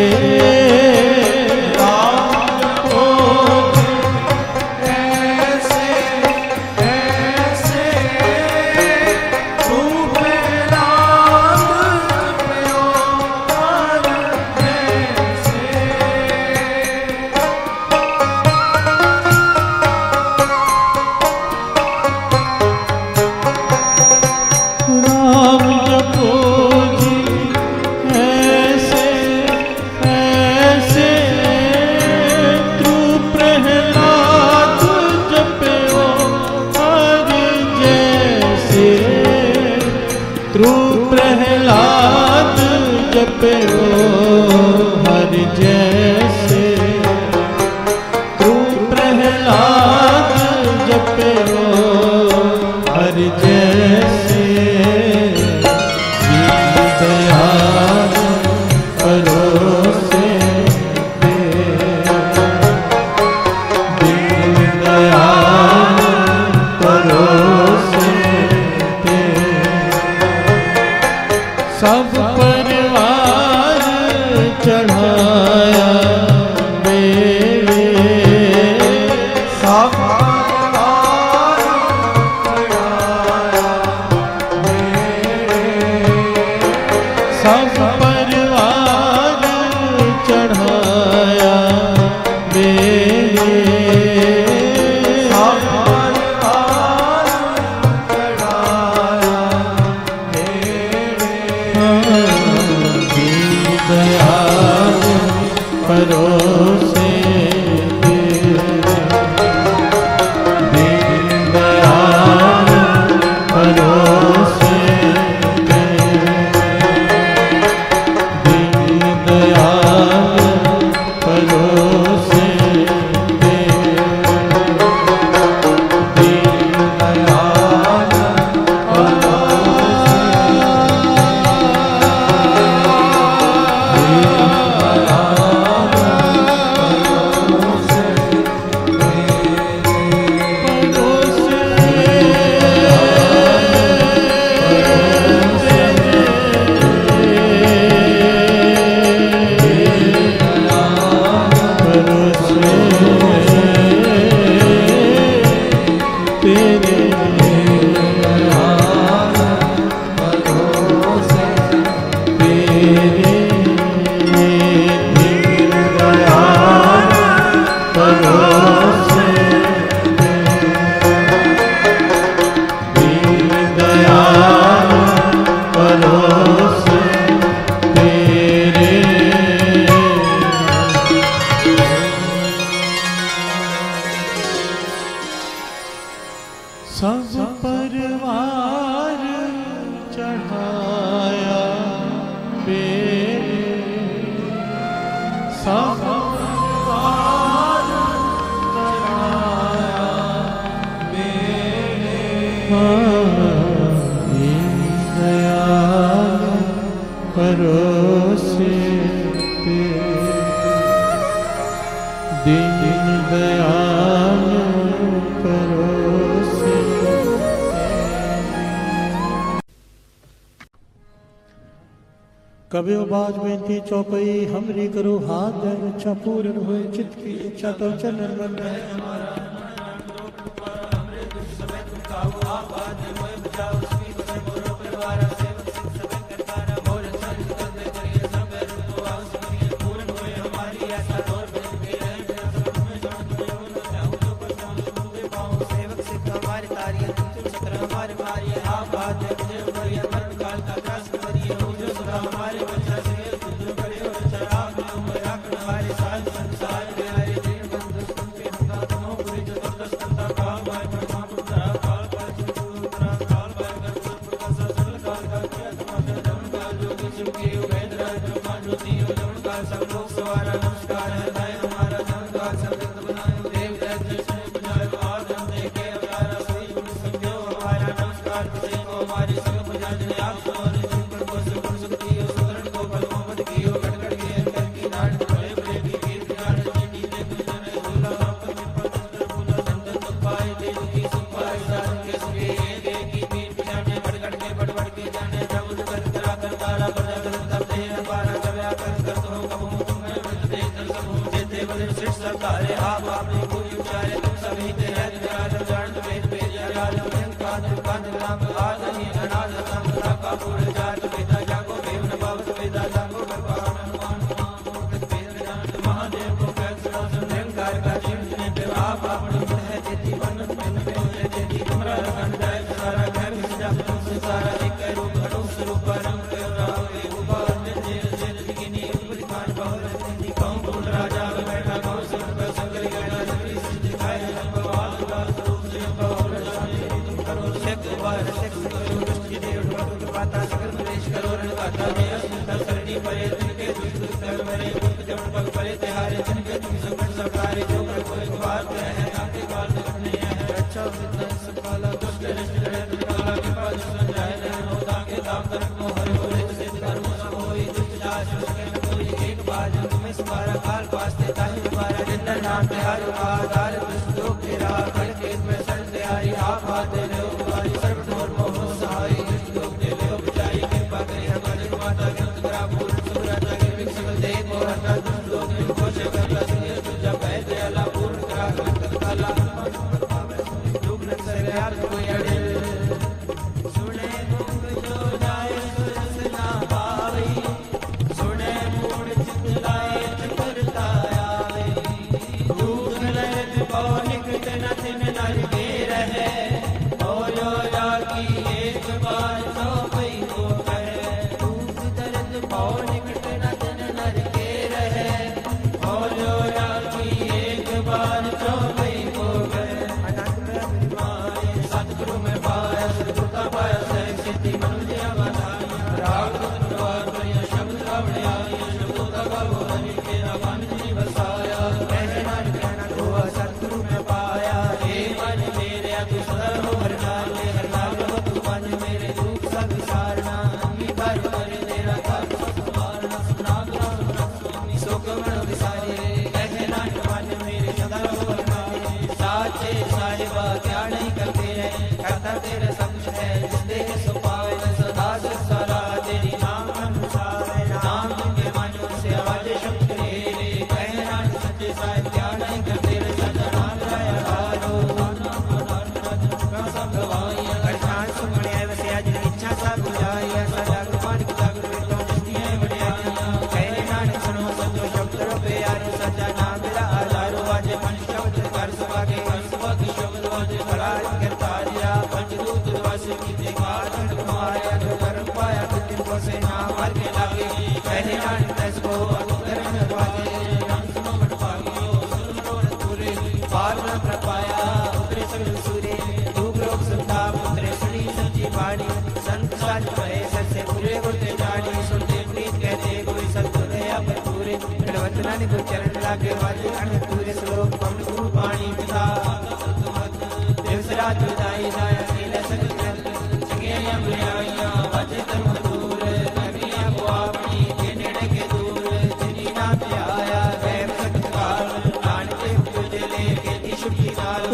कबियो बाज बेनती चौकई हमरी करो हाथ दे इच्छा पूर्ण होए चित्त की इच्छा तो चरण मन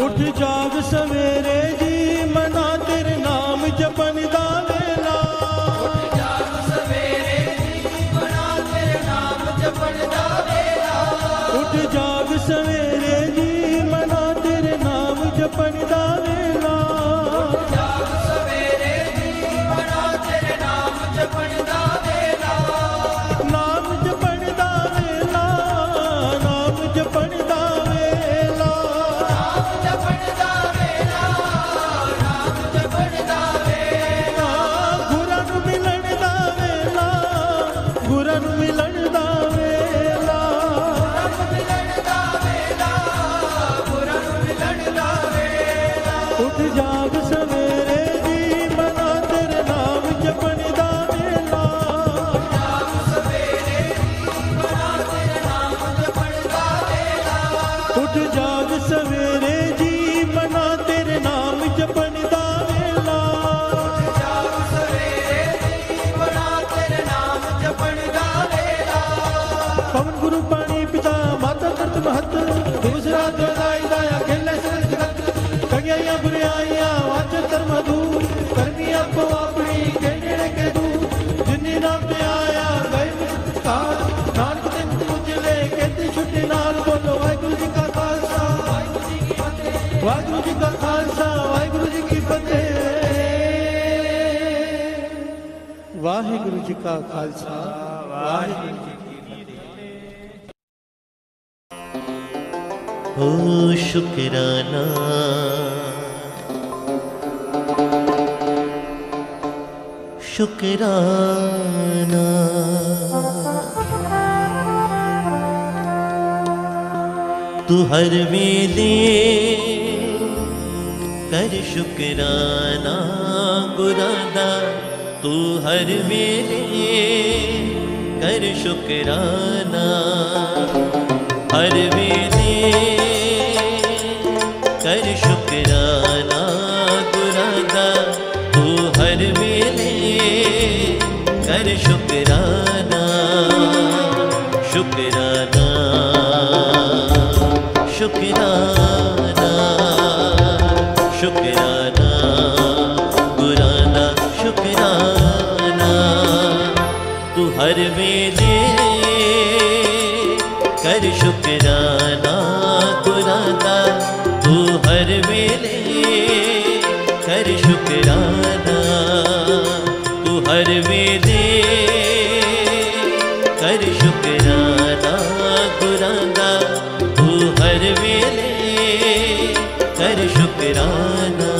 उठ जाग सवेरे जी मना तेरे नाम जपन दा वेला। उठ जाग सवेरे जी मना तेरे नाम जपन दा वेला। उठ जाग सवेरे जी मना तेरे नाम जपन दा वेला। उठ जाग सवेरे जी मना तेरे नाम जपन दा वेला। नाम जपन दा वेला, नाम जपन दा वेला। जपन दा वेला, नाम जपन दा वेला। गुरां नूं मिलन दा वेला, गुरां नूं मिलन दा वेला। मिलन दा वेला, गुरां नूं मिलन दा वेला। उठ जाग सवेरे जी मना तेरे नाम जपन दा वेला। जाग सवेरे जी मना तेरे नाम जपन दा वेला। उठ जाग सवेरे जी मना तेरे नाम जपन दा वेला। जाग सवेरे जी मना तेरे नाम जपन दा वेला। पवन गुरु पाणी पिता माता करत महत दिवस रात दाई दाया खेले सर जगत। ठगियाइयां बुराइयां वाच धर्म दूर करनी आपो अपनी कहने के दूर। जिन्नी नाम ते आया गए मुस्तार नानक ते उजले कहते छुट्टी नाल बोलो वाहिगुरू जी का खालसा वाहिगुरू जी की वाहिगुरु जी का खालसा वाहिगुरु जी की फतेह। वाहिगुरु जी का खालसा वाहिगुरु जी की हो शुक्राना शुक्राना तू हर वेले कर शुक्राना गुरादा तू हर वेले कर शुक्राना हर वेले कर शुक्राना गुरादा तू हर वेले कर शुक्राना शुक्राना शुक्राना शुक्राना गुराना शुक्राना तू हर वेले कर शुक्राना गुराना तू हर वेले कर शुक्राना तू हर वेले कर शुक्राना गुराना तू हर वेले कर शुक्राना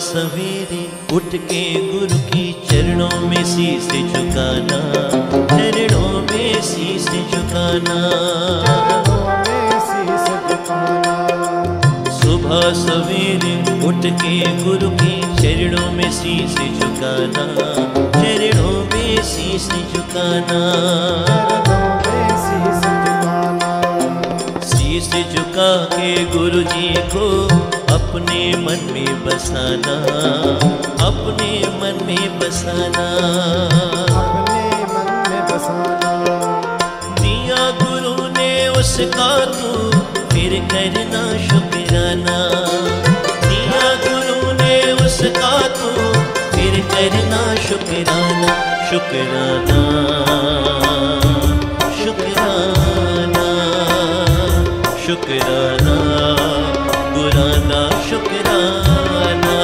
सवेरे उठ के गुरु की चरणों में शीश झुकाना चरणों में शीश झुकाना सुबह सवेरे उठ के गुरु की चरणों में शीश झुकाना चरणों में शीश झुकाना शीश झुका के गुरु जी को अपने मन में बसाना अपने मन में बसाना अपने मन में बसाना दिया गुरु ने उसका तू फिर करना शुक्राना दिया गुरु ने उसका तू फिर करना शुक्राना शुक्राना शुक्राना शुक्राना गुराना शुक्राना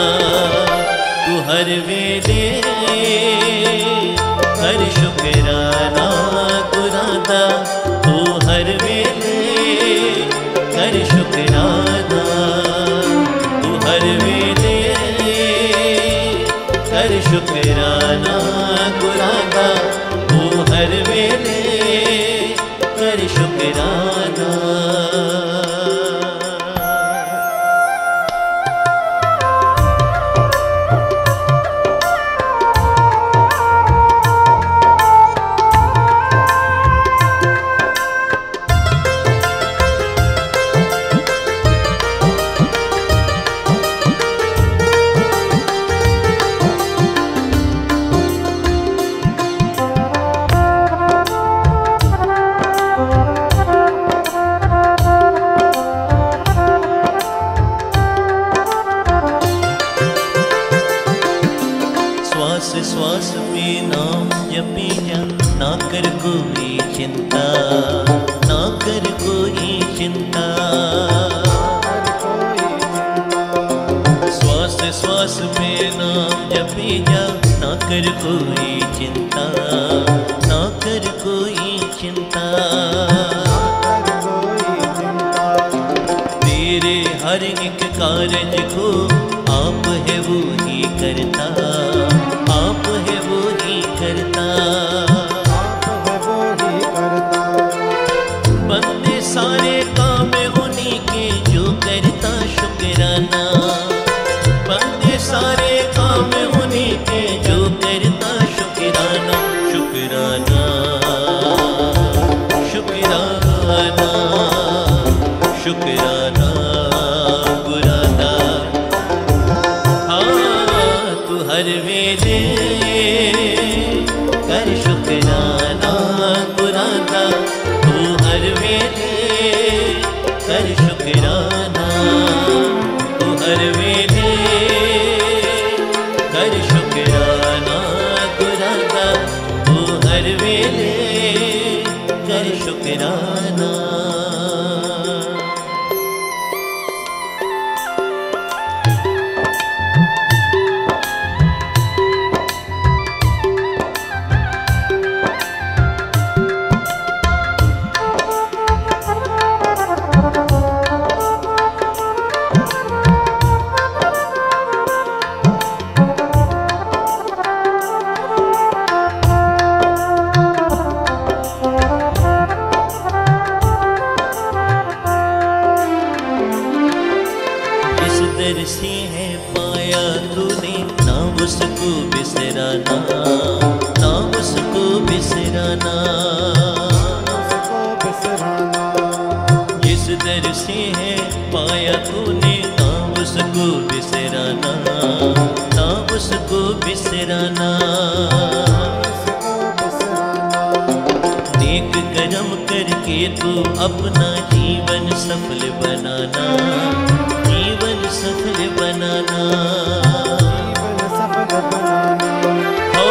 तू हर वेले कर शुक्राना गुराना तू हर वेले कर शुक्राना तू हर वेले कर शुक्राना गुराना तू हर वेले कर शुक्राना श्वास में नाम जपी जा ना कर कोई चिंता ना कर कोई चिंता श्वास श्वास में नाम जपी जा ना कर कोई चिंता ना कर कोई चिंता तेरे हर एक कार्य को आप है वो ही करता आप है वो ही करता बंदे सारे काम उन्हीं के जो करता शुक्राना बंदे सारे काम उन्हीं के जो करता शुक्राना शुक्राना शुकराना। से है पाया तूने, ना उसको बिसराना, ना उसको बिसराना, जिस दर से है पाया तूने, ना उसको बिसराना, ना उसको बिसराना। नेक कर्म करके तू अपना जीवन सफल बनाना, जीवन सफल बनाना, हो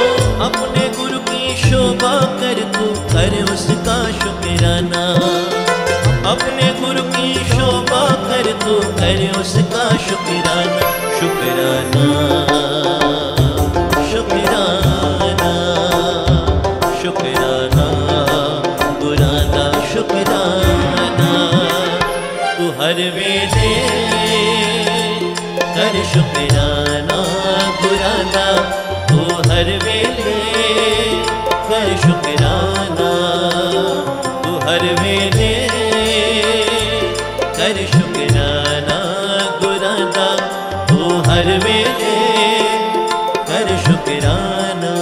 अपने गुरु की शोभा कर तू कर उसका शुकराना, अपने गुरु की शोभा कर तू कर उसका शुकराना, शुकराना, शुकराना, शुकराना, गुराना शुकराना। तू हर वेले कर शुकराना गुराना, तू हर वेले कर शुकराना, तू हर वेले कर शुकराना गुराना, तू हर वेले कर शुकराना।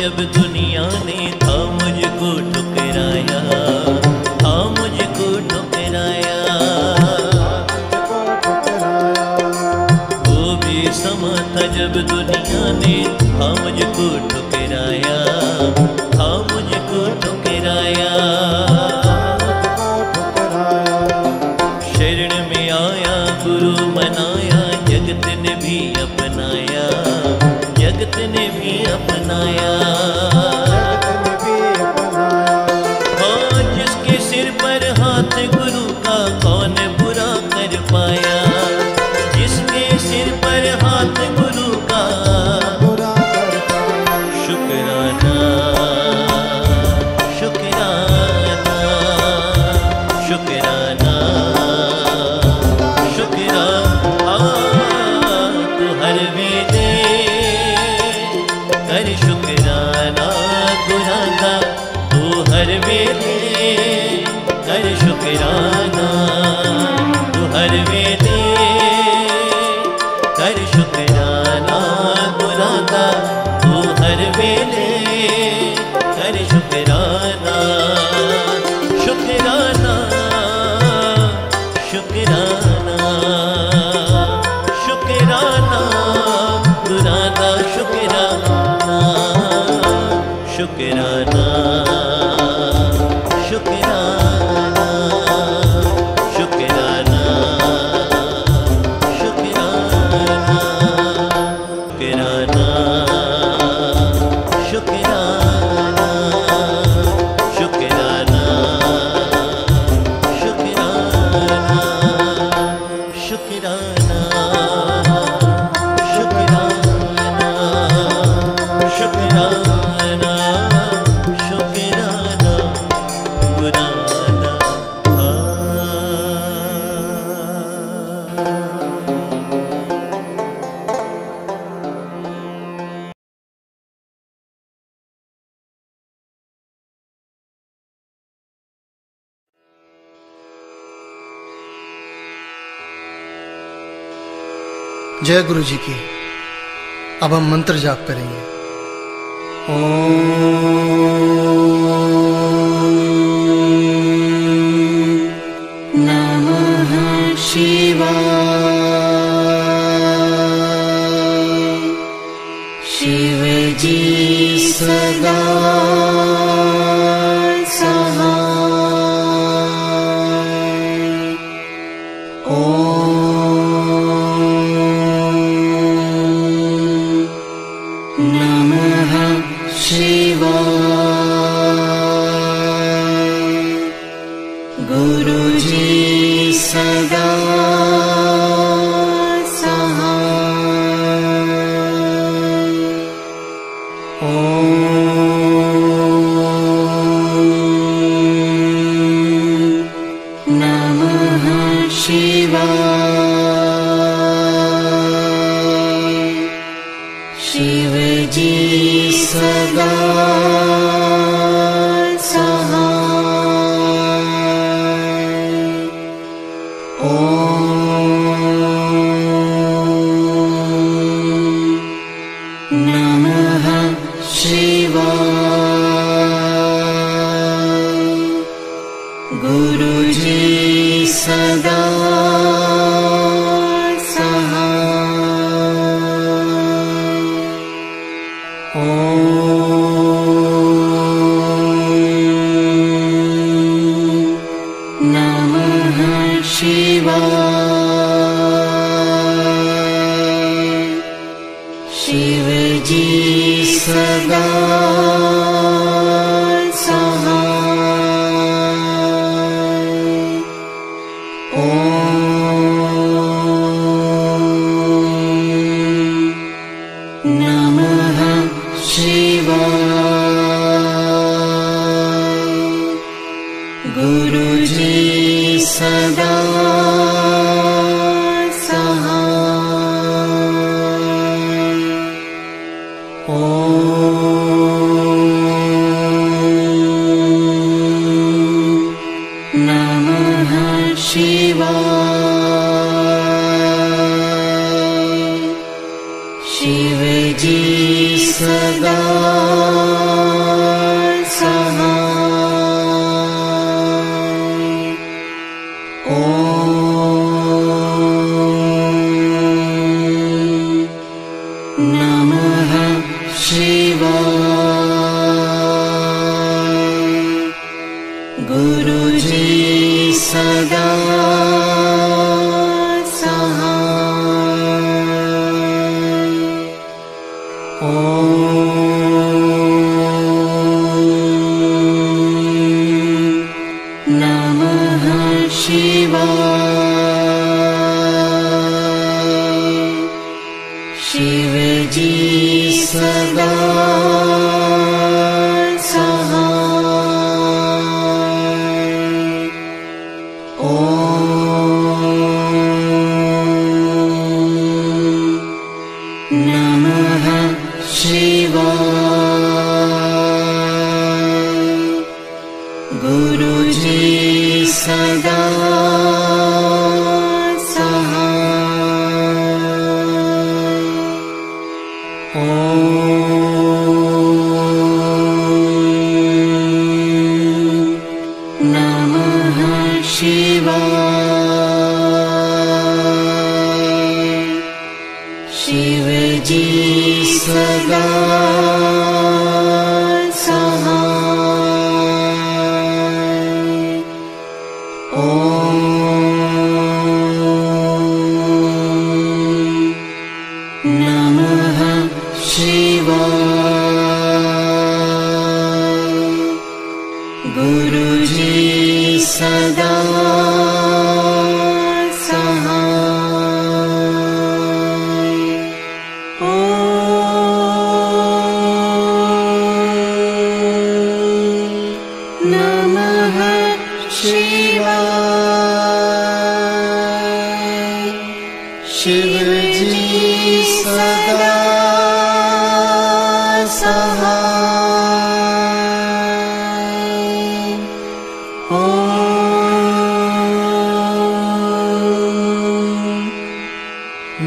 जब दुनिया ने था मुझको ठुकराया, था मुझको ठुकराया, वो भी समा था जब दुनिया ने था मुझको ठुकराया, था मुझको ठुकराया। शरण में आया गुरु मनाया, जगत ने भी अपनाया, जगत ने भी अपनाया। हाँ जिसके सिर पर हाथ गुरु का कौन बुरा कर पाया, जिसके सिर पर हाथ गुरु का बुरा कर पाया। शुकराना, शुकराना, शुकराना, शुकराना। तू हर वेले कर शुकराना गुराना, तू हर वेले कर शुकराना, तू हर वेले कर शुकराना गुराना, तू हर वेले कर शुकराना। शुकराना, शुकराना, शुकराना गुराना, शुकराना, शुकराना, शुकराना, शुकराना, शुकराना, शुकराना, शुकराना, शुकराना, शुकराना, शुकराना, शुकराना, शुकराना, शुकराना। जय गुरु जी की। अब हम मंत्र जाप करेंगे। नमः शिवाय। शिव जी सदा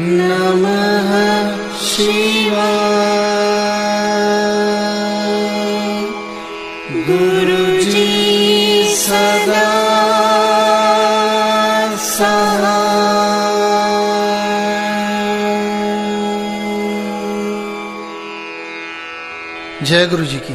नमः गुरु जी सदा जय गुरु जी की।